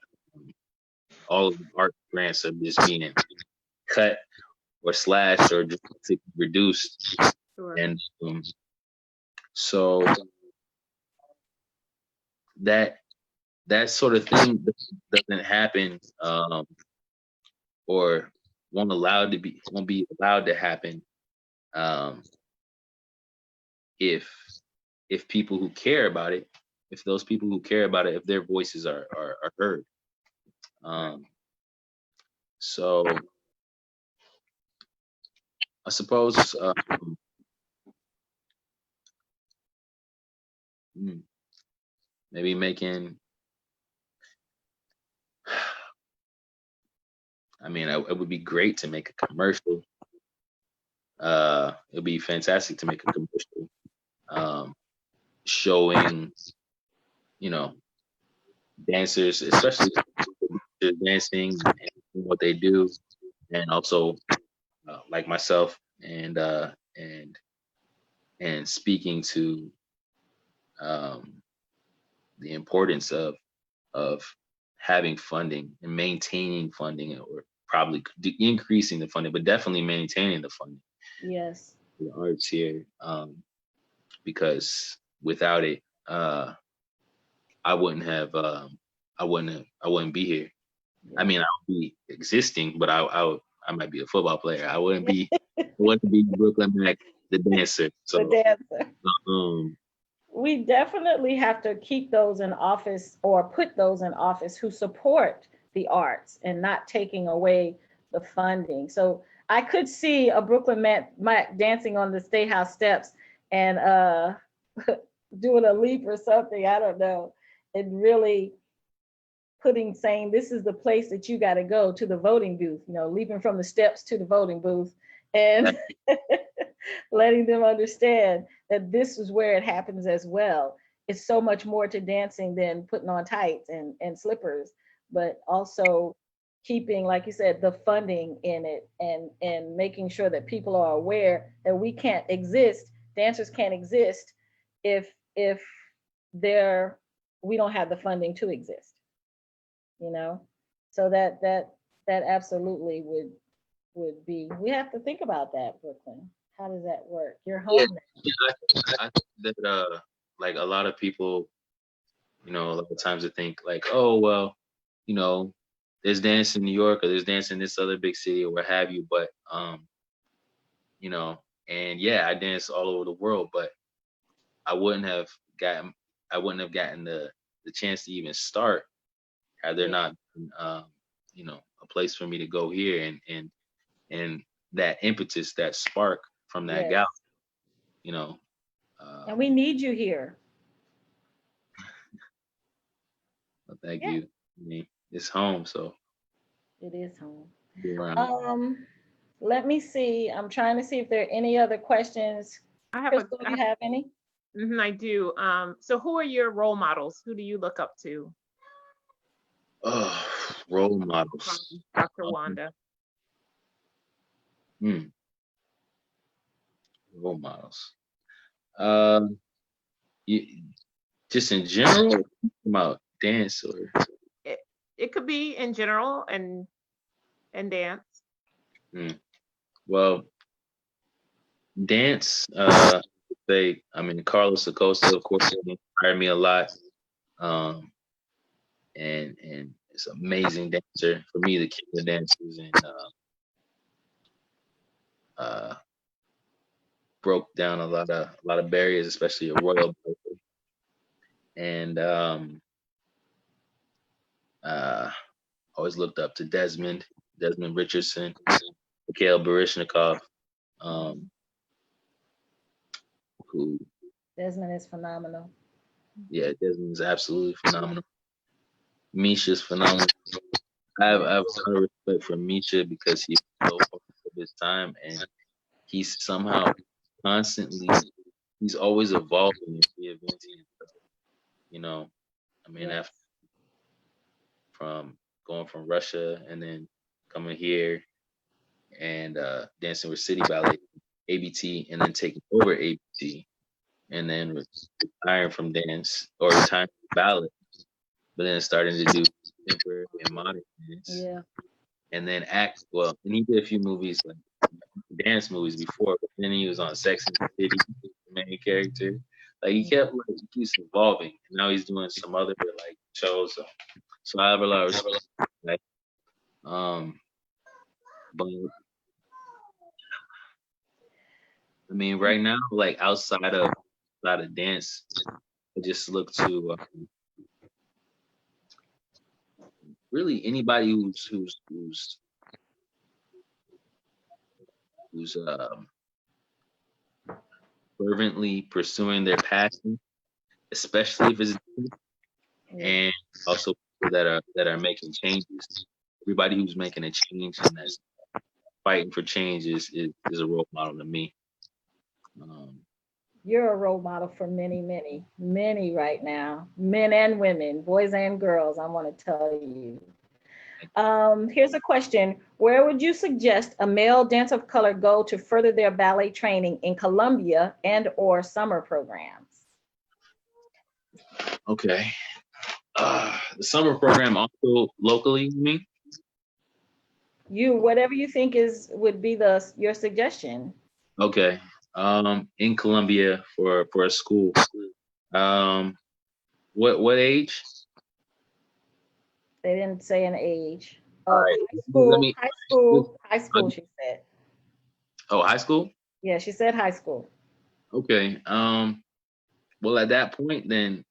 all of the art grants, are just being cut or slashed or just reduced. Sure. And so that sort of thing doesn't happen or won't be allowed to happen if people who care about it, if their voices are heard. So I suppose maybe making, it would be great to make a commercial. It would be fantastic to make a commercial showing, dancers, especially dancing and what they do, and also like myself, and speaking to um, the importance of having funding and maintaining funding, or probably increasing the funding, but definitely maintaining the funding Yes. for the arts here, because without it, I wouldn't have, I wouldn't be here. I mean, I would be existing, but I might be a football player. I wouldn't be Brooklyn Mack, the dancer. The So, dancer. um, We definitely have to keep those in office or put those in office who support the arts and not taking away the funding. So I could see a Brooklyn Mac dancing on the State House steps and doing a leap or something. I don't know. And really saying this is the place that you got to go to the voting booth, leaping from the steps to the voting booth and letting them understand that this is where it happens as well. It's so much more to dancing than putting on tights and slippers, but also keeping, like you said, the funding in it and making sure that people are aware that dancers can't exist if they're we don't have the funding to exist, you know. So that absolutely would be, we have to think about that, Brooklyn. How does that work? You're yeah, home now. yeah, I think that like a lot of people, a lot of times they think like, oh well, you know, there's dance in New York, or there's dance in this other big city, or what have you. But you know, and yeah, I dance all over the world, but I wouldn't have gotten I wouldn't have gotten the chance to even start had there Yeah. not been, a place for me to go here, and that impetus, that spark from that Yes. gal, you know. And we need you here. But thank Yeah, you. I mean, it's home, so it is home. be around. Um, Let me see. I'm trying to see if there are any other questions. I have a, Crystal, do you have any? I do. So who are your role models? Who do you look up to Oh, role from models. Dr. Um, Wanda? hmm, role models. Um, you, just in general about dance, or It could be in general and dance. hmm, well, dance. I mean, Carlos Acosta, of course, he inspired me a lot. Um, and it's an amazing dancer for me, the king of dancers, and uh, broke down a lot of barriers, especially a royal barrier. And uh, always looked up to Desmond Richardson, Mikhail Baryshnikov, um, who, Desmond is phenomenal. yeah, Desmond's absolutely phenomenal. Misha's phenomenal. I have a lot of respect for Misha because he's so far of his time, and he's somehow constantly, he's always evolving and reinventing himself. You know, I mean, Yes. after from going from Russia and then coming here and dancing with City Ballet, ABT, and then taking over ABT, and then retiring from dance, or retiring from ballet, but then starting to do contemporary and modern dance, Yeah. and then act well. And he did a few movies, like dance movies before, but then he was on Sex and the City, the main character. Like he kept like he keeps evolving, and now he's doing some other like shows. So I have a lot of respect. Like, um, but I mean, right now, like outside of dance, I just look to really anybody who's fervently pursuing their passion, especially if it's, Yeah. and also people that are making changes. Everybody who's making a change and that's fighting for change is a role model to me. Um, You're a role model for many, many, many right now, men and women, boys and girls. I want to tell you. Here's a question. Where would you suggest a male dancer of color go to further their ballet training in Colombia and or summer programs? Okay. The summer program also locally, you mean? Whatever you think would be your suggestion. Okay. In Colombia for a school. What age? They didn't say an age. All right. Let me. High school, she said. Oh, high school? Yeah, she said high school. Okay. Well, at that point, then.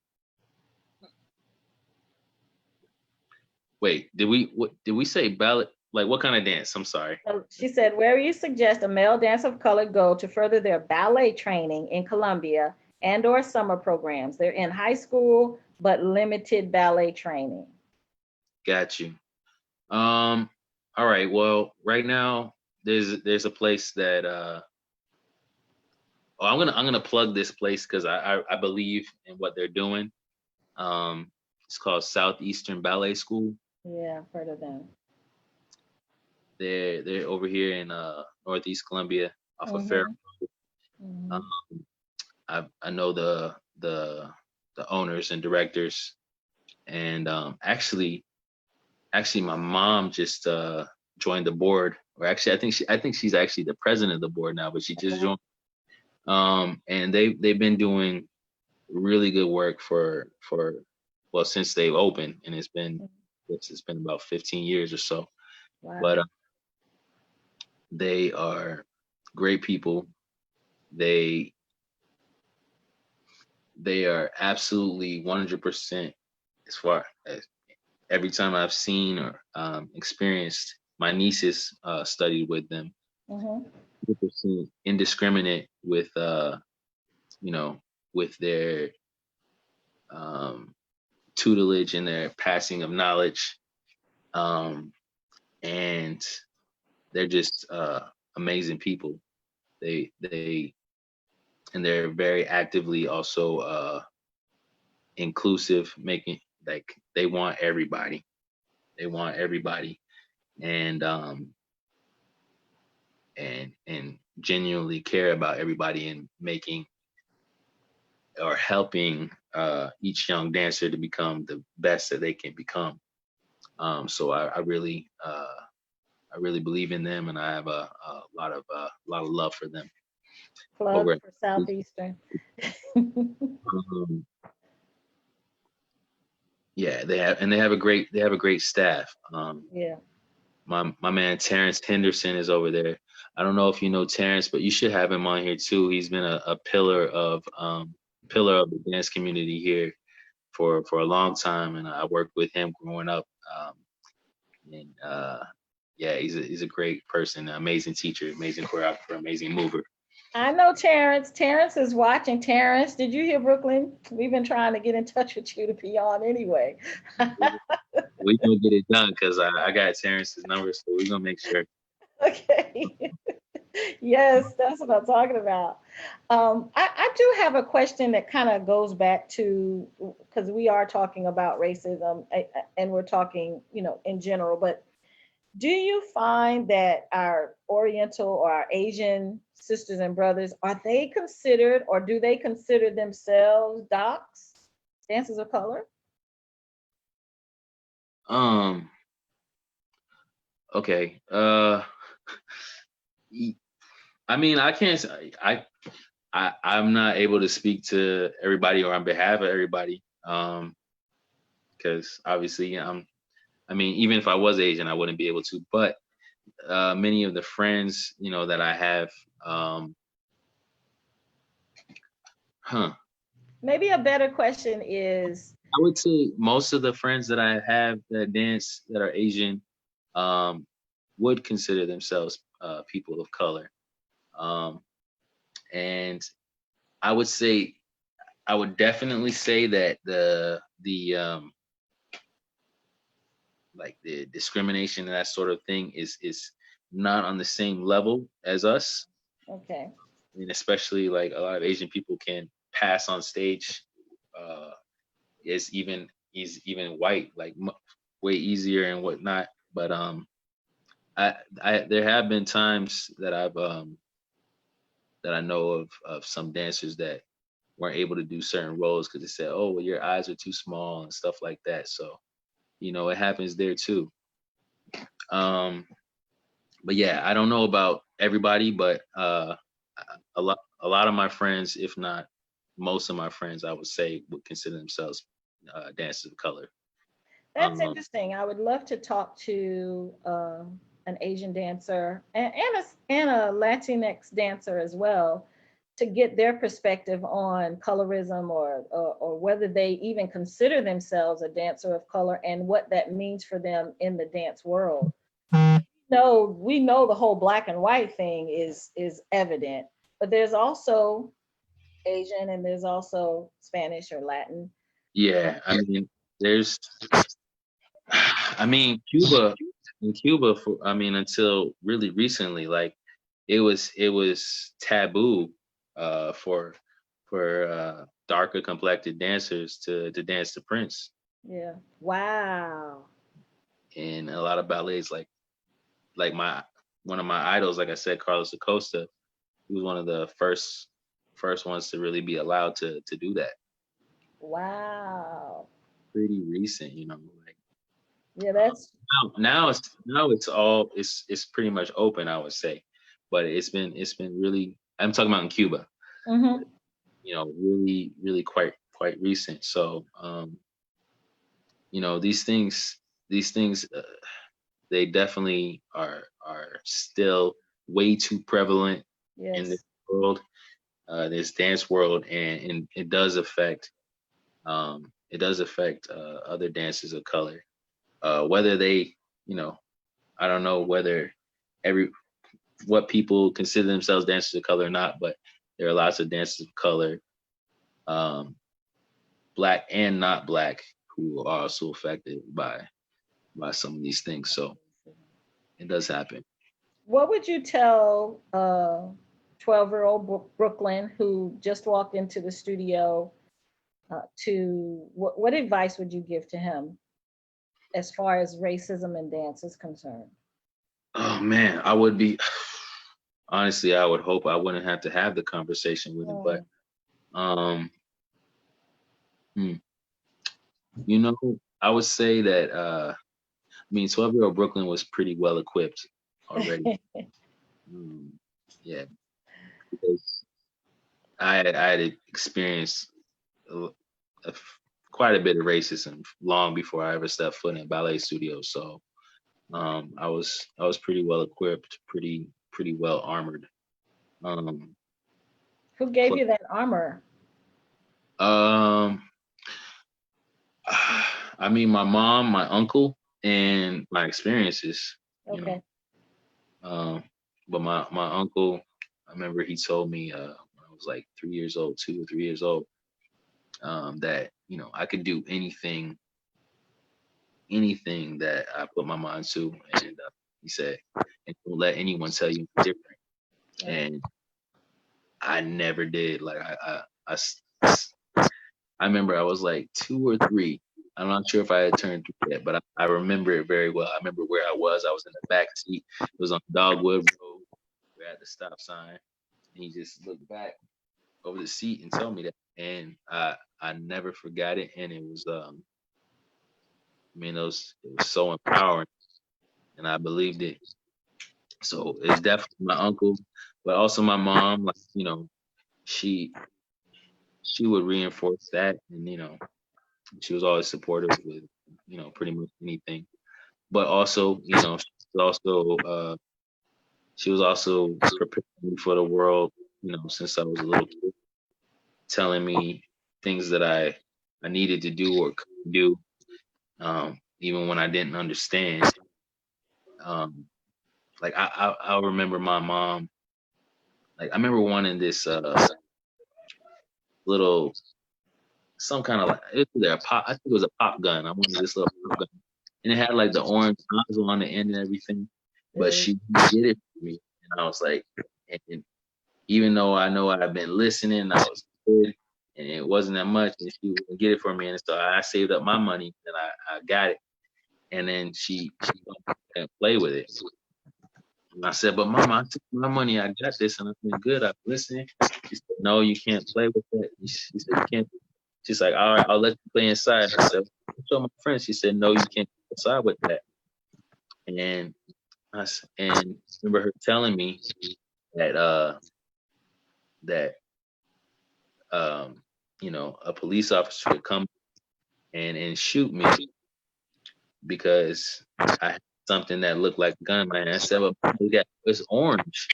Wait, did we say ballet? Like what kind of dance? I'm sorry. So she said, where you suggest a male dancer of color go to further their ballet training in Colombia and or summer programs. They're in high school, but limited ballet training. Got you. All right. Well, right now there's a place that I'm gonna plug this place because I believe in what they're doing. It's called Southeastern Ballet School. Yeah, I've heard of them. They're over here in Northeast Columbia off of Fair. I know the owners and directors, and actually my mom just joined the board, or actually I think she's actually the president of the board now, but she just joined. And they've been doing really good work for well since they've opened, and it's been about 15 years or so. Wow. But they are great people. They are absolutely 100%, as far as every time I've seen or experienced. My nieces studied with them. 100% indiscriminate with with their tutelage and their passing of knowledge, and they're just amazing people. They're very actively also inclusive, making like they want everybody. And genuinely care about everybody, and making or helping each young dancer to become the best that they can become. So I really believe in them, and I have a lot of love for them. Plug for Southeastern. Yeah, they have a great staff. Yeah. My man Terrence Henderson is over there. I don't know if you know Terrence, but you should have him on here too. He's been a pillar of the dance community here for a long time, and I worked with him growing up. And yeah, he's a great person, an amazing teacher, amazing choreographer, amazing mover. I know Terrence. Terrence is watching. Terrence, did you hear, Brooklyn? We've been trying to get in touch with you to be on anyway. We're gonna get it done because I got Terrence's number, so we're gonna make sure. Okay. Yes, that's what I'm talking about. I do have a question that kind of goes back to, because we are talking about racism and we're talking, in general, but do you find that our Oriental or our Asian sisters and brothers, are they considered, or do they consider themselves docs, dancers of color? Okay. I mean, I can't. I'm not able to speak to everybody or on behalf of everybody, because obviously I mean, even if I was Asian, I wouldn't be able to. But many of the friends, that I have, Maybe a better question is, I would say most of the friends that I have that dance that are Asian would consider themselves people of color. And I would definitely say that the like the discrimination and that sort of thing is not on the same level as us. Okay. And especially like a lot of Asian people can pass on stage is even white, like way easier and whatnot. But there have been times that that I know of some dancers that weren't able to do certain roles because they said, "Oh, well, your eyes are too small" and stuff like that. So, it happens there too. Um, but yeah, I don't know about everybody, but a lot of my friends, if not most of my friends, I would say would consider themselves dancers of color. That's Um, interesting. I would love to talk to an Asian dancer and a Latinx dancer as well to get their perspective on colorism or whether they even consider themselves a dancer of color and what that means for them in the dance world. No, we know the whole black and white thing is evident, but there's also Asian and there's also Spanish or Latin. yeah, I mean, there's, I mean, Cuba, in Cuba, until really recently, like it was taboo for darker complected dancers to dance to Prince, Yeah. Wow. and a lot of ballets, like my one of my idols, like I said, Carlos Acosta, he was one of the first ones to really be allowed to do that. Wow. Pretty recent, like Yeah, um, that's now it's pretty much open, I would say, but it's been really, I'm talking about in Cuba, hmm really really quite recent. So these things they definitely are still way too prevalent in this yes. world, this dance world, and it does affect other dancers of color, whether they, you know I don't know whether every what people consider themselves dancers of color or not, but there are lots of dancers of color, um, black and not black, who are also affected by some of these things. So it does happen. What would you tell 12-year-old Brooklyn who just walked into the studio to what advice would you give to him as far as racism in dance is concerned? Oh man, I would be honestly, I would hope I wouldn't have to have the conversation with him, but Mm, um, hmm, you know, I would say that 12-year-old Brooklyn was pretty well equipped already. Um, yeah, because I had experienced a, a f- quite a bit of racism long before I ever stepped foot in a ballet studio. So I was pretty well equipped, pretty well armored. Um, Who gave plus, you that armor? um, my mom, my uncle, and my experiences. You know, Okay. um, but my uncle, I remember he told me when I was like 3 years old, 2 or 3 years old, that I could do anything that I put my mind to, and he said, and don't let anyone tell you different. Yeah. And I never did. Like I remember I was like 2 or 3. I'm not sure if I had turned 3 yet, but I remember it very well. I remember where I was. I was in the back seat. It was on Dogwood Road. We're at the stop sign, and he just looked back over the seat and told me that, and I never forgot it. And it was it was so empowering, and I believed it. So it's definitely my uncle, but also my mom. Like she she would reinforce that, and she was always supportive with pretty much anything. But also, she was also preparing me for the world. Since I was a little kid, telling me things that I needed to do or could do, even when I didn't understand. Um, like I remember my mom. Like I remember wanting this little some kind of, like, it was either a pop. I think it was a pop gun. I wanted this little pop gun, and it had like the orange nozzle on the end and everything. But Really? she didn't get it for me, and I was like, and even though I know I've been listening, I was good, and it wasn't that much, and she wouldn't get it for me, and so I saved up my money and I got it. And then she can't play with it. And I said, but Mama, I took my money, I got this, and I've been good. I've listened. She said, no, you can't play with that. She said, you can't. She's like, all right, I'll let you play inside. I said, show my friends. She said, no, you can't go outside with that. And and remember her telling me that that you know, a police officer would come and shoot me because I had something that looked like a gun in my hand. I said, well, it's orange.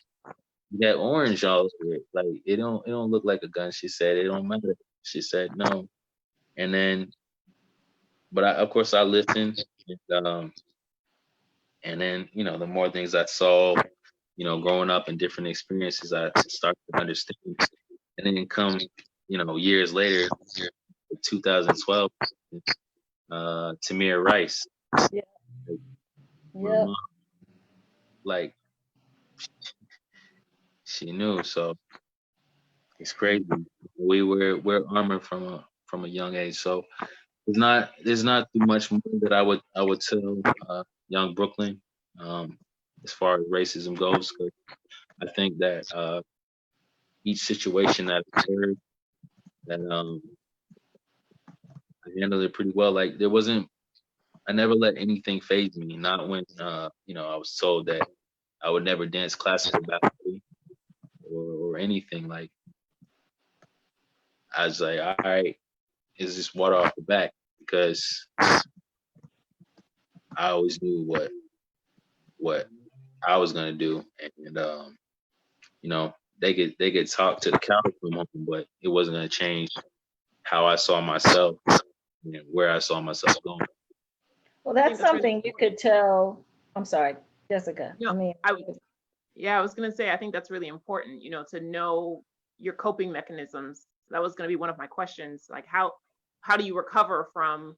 You got orange all over it. Like it don't look like a gun. She said, it don't matter. She said no. And then, but of course I listened. And then, you know, the more things I saw, you know, growing up in different experiences, I started to understand. And then come, you know, years later, 2012, Tamir Rice. Yeah. My Yeah. mom, like she knew, so it's crazy. We're armored from a young age, so there's not too much more that I would tell young Brooklyn as far as racism goes. 'Cause I think that each situation that occurred, that I handled it pretty well. Like I never let anything phase me. Not when you know, I was told that I would never dance classical ballet or anything. Like I was like, all right, it's just water off the back because I always knew what I was gonna do, and you know, they could talk to the cows from home, but it wasn't gonna change how I saw myself and where I saw myself going. Well, I that's think that's really something you could tell. I'm sorry, Jessica. no, I mean, yeah, I was gonna say I think that's really important, you know, to know your coping mechanisms. That was gonna be one of my questions. Like how do you recover from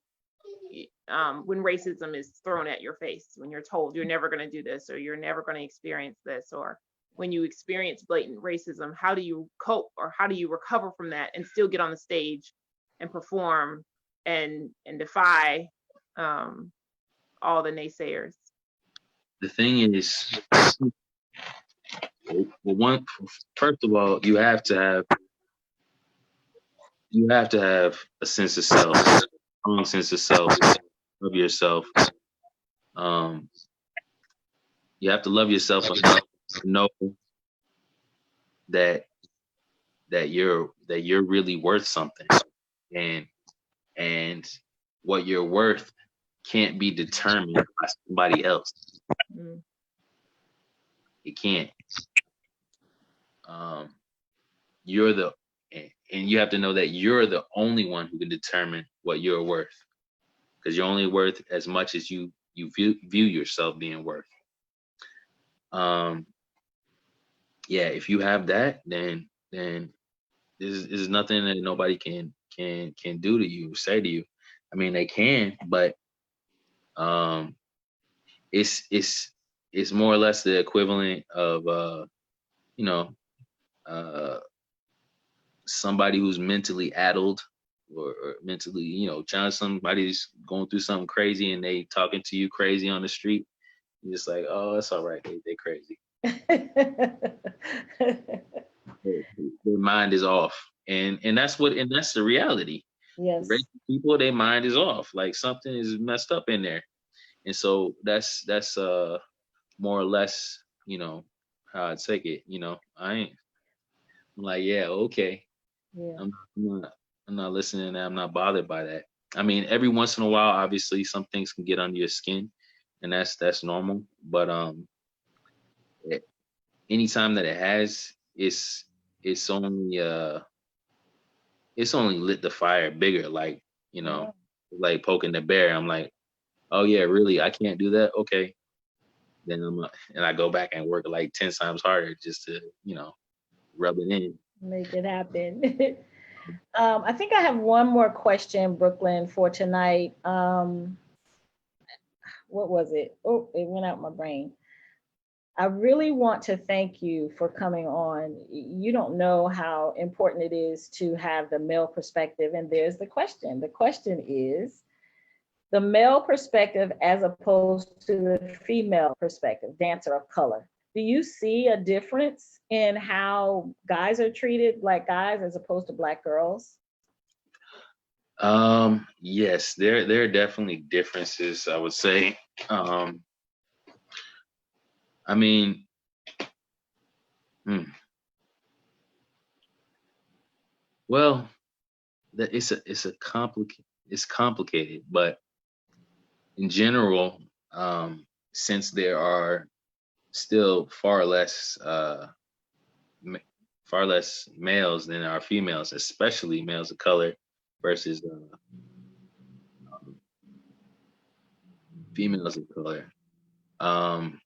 when racism is thrown at your face, when you're told you're never going to do this or you're never going to experience this, or when you experience blatant racism, how do you cope or how do you recover from that and still get on the stage and perform and defy all the naysayers? The thing is, well, first of all, you have to have a sense of self, a strong sense of self, of yourself. Um, you have to love yourself enough to know that you're really worth something, and and what you're worth can't be determined by somebody else. Mm. It can't. You're the and you have to know that you're the only one who can determine what you're worth, because you're only worth as much as you view yourself being worth. Yeah, if you have that, then there's nothing that nobody can do to you, say to you. I mean, they can, but um, it's more or less the equivalent of you know, uh, somebody who's mentally addled or mentally, you know, somebody's going through something crazy and they talking to you crazy on the street. You're just like, oh, it's all right. They crazy. Their mind is off, and that's the reality. yes. Racist people, their mind is off. Like something is messed up in there, and so that's more or less, you know, how I take it. You know, I'm like, yeah, okay. Yeah. I'm not listening to that. I'm not bothered by that. I mean, every once in a while, obviously, some things can get under your skin, and that's normal. But anytime that it has, it's only it's only lit the fire bigger. Like, you know, Yeah. like poking the bear. I'm like, oh yeah, really? I can't do that. Okay, then and I go back and work like 10 times harder just to, you know, rub it in. Make it happen. I think I have one more question, Brooklyn, for tonight. What was it? Oh, it went out my brain. I really want to thank you for coming on. You don't know how important it is to have the male perspective. And there's the question. The question is, the male perspective as opposed to the female perspective, dancer of color. Do you see a difference in how guys are treated, black guys, as opposed to black girls? Yes, there are definitely differences, I would say. I mean, hmm, well, it's complicated, but in general, since there are still far less males than are females, especially males of color versus females of color. Um,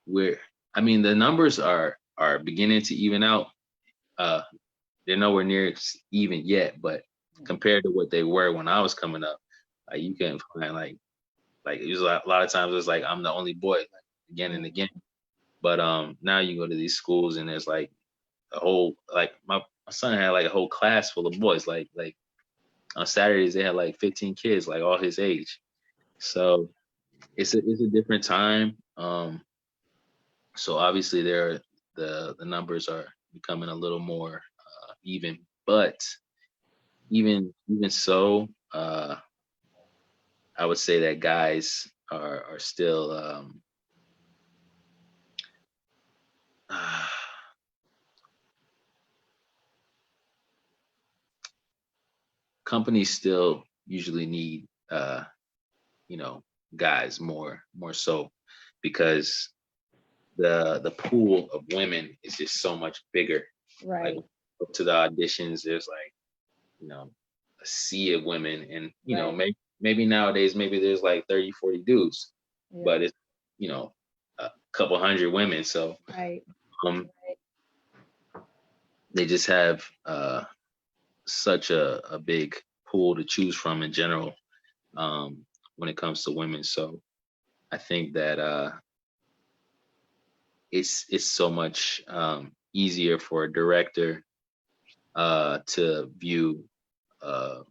where I mean, the numbers are beginning to even out. Uh, they're nowhere near even yet, but compared to what they were when I was coming up, like you can find like it was a lot of times it's like I'm the only boy, like, again and again. But now you go to these schools and there's like a whole, like my son had like a whole class full of boys. Like on Saturdays they had like 15 kids, like all his age. So it's a different time. So obviously the numbers are becoming a little more even, but even so, I would say that guys are still companies still usually need you know, guys more so because the pool of women is just so much bigger. Like Right. up to the auditions, there's like, you know, a sea of women, and you know, Right. maybe nowadays maybe there's like 30, 40 dudes, Yeah. but it's, you know, a couple hundred women. So Right. um they just have such a big pool to choose from in general, um when it comes to women. So I think that it's so much easier for a director to uh,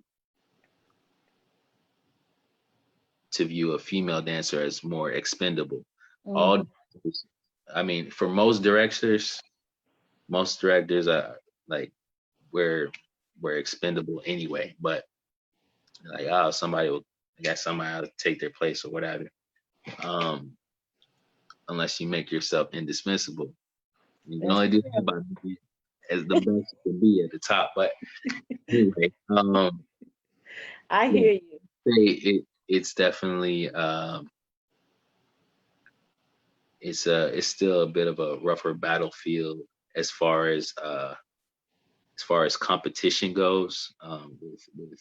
view a female dancer as more expendable. All, Mm, I mean, for most directors are like we're expendable anyway. But like, oh, somebody will, I guess somebody will take their place or whatever. Um, unless you make yourself indispensable, you can that's only do true. that by being as the best you can be at the top. But anyway, I yeah, hear you. it's definitely it's still a bit of a rougher battlefield as far as competition goes, with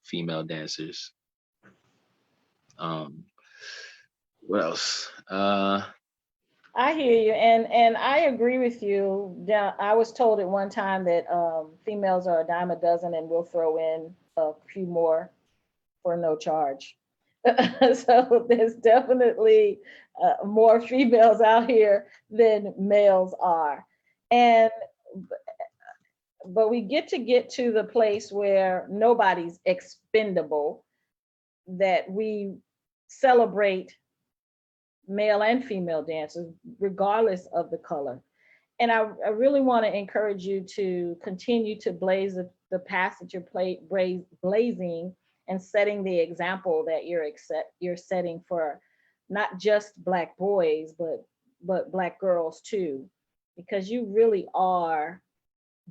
female dancers. Um, what else? I hear you, and I agree with you. I was told at one time that females are a dime a dozen, and we'll throw in a few more for no charge. So there's definitely more females out here than males are, and but we get to the place where nobody's expendable, that we celebrate male and female dancers regardless of the color. And I really want to encourage you to continue to blaze the path that blazing, and setting the example that you're setting for not just black boys, but black girls too, because you really are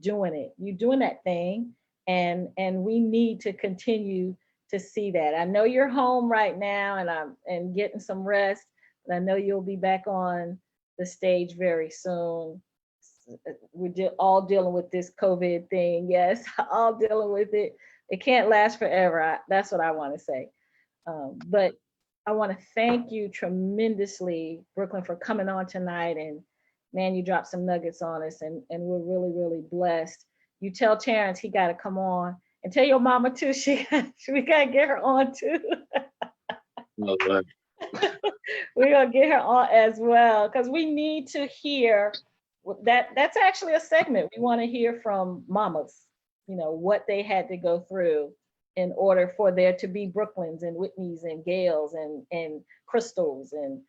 doing it. You're doing that thing, and we need to continue to see that. I know you're home right now, and getting some rest, but I know you'll be back on the stage very soon. We're all dealing with this COVID thing. Yes, all dealing with it. It can't last forever. That's what I want to say. But I want to thank you tremendously, Brooklyn, for coming on tonight. And man, you dropped some nuggets on us, and we're really, really blessed. You tell Terrence he got to come on, and tell your mama too. We got to get her on too. Oh, but We're gonna get her on as well, because we need to hear that's actually a segment. We want to hear from mamas, what they had to go through in order for there to be Brooklyns and Whitneys and Gales and Crystals, and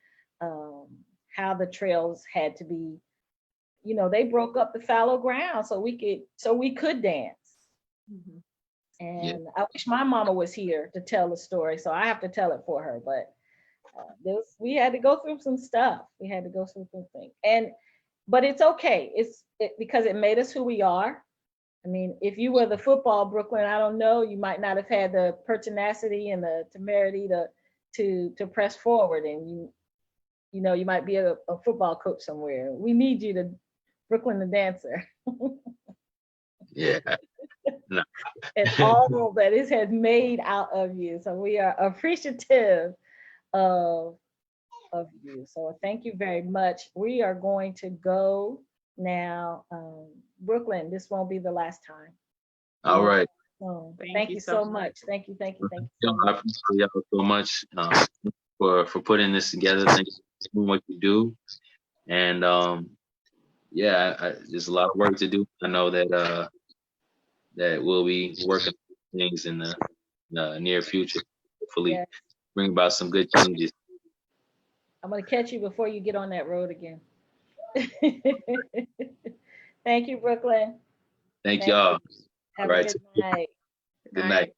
how the trails had to be, they broke up the fallow ground so we could dance. And I wish my mama was here to tell the story, so I have to tell it for her. But we had to go through some stuff. We had to go through some things, but it's okay. Because it made us who we are. I mean, if you were the football Brooklyn, I don't know, you might not have had the pertinacity and the temerity to press forward, and you might be a football coach somewhere. We need you to Brooklyn the dancer. Yeah. No. And all that it has made out of you. So we are appreciative of you. So thank you very much. We are going to go now. Brooklyn, this won't be the last time. All right. So thank you so much. Thank you. So I appreciate y'all so much for putting this together. Thank you for doing what you do. And there's a lot of work to do. I know that we'll be working on things in the near future. Hopefully, bring about some good changes. I'm gonna catch you before you get on that road again. Thank you, Brooklyn. Thank y'all. Have All right. a good night. Good night.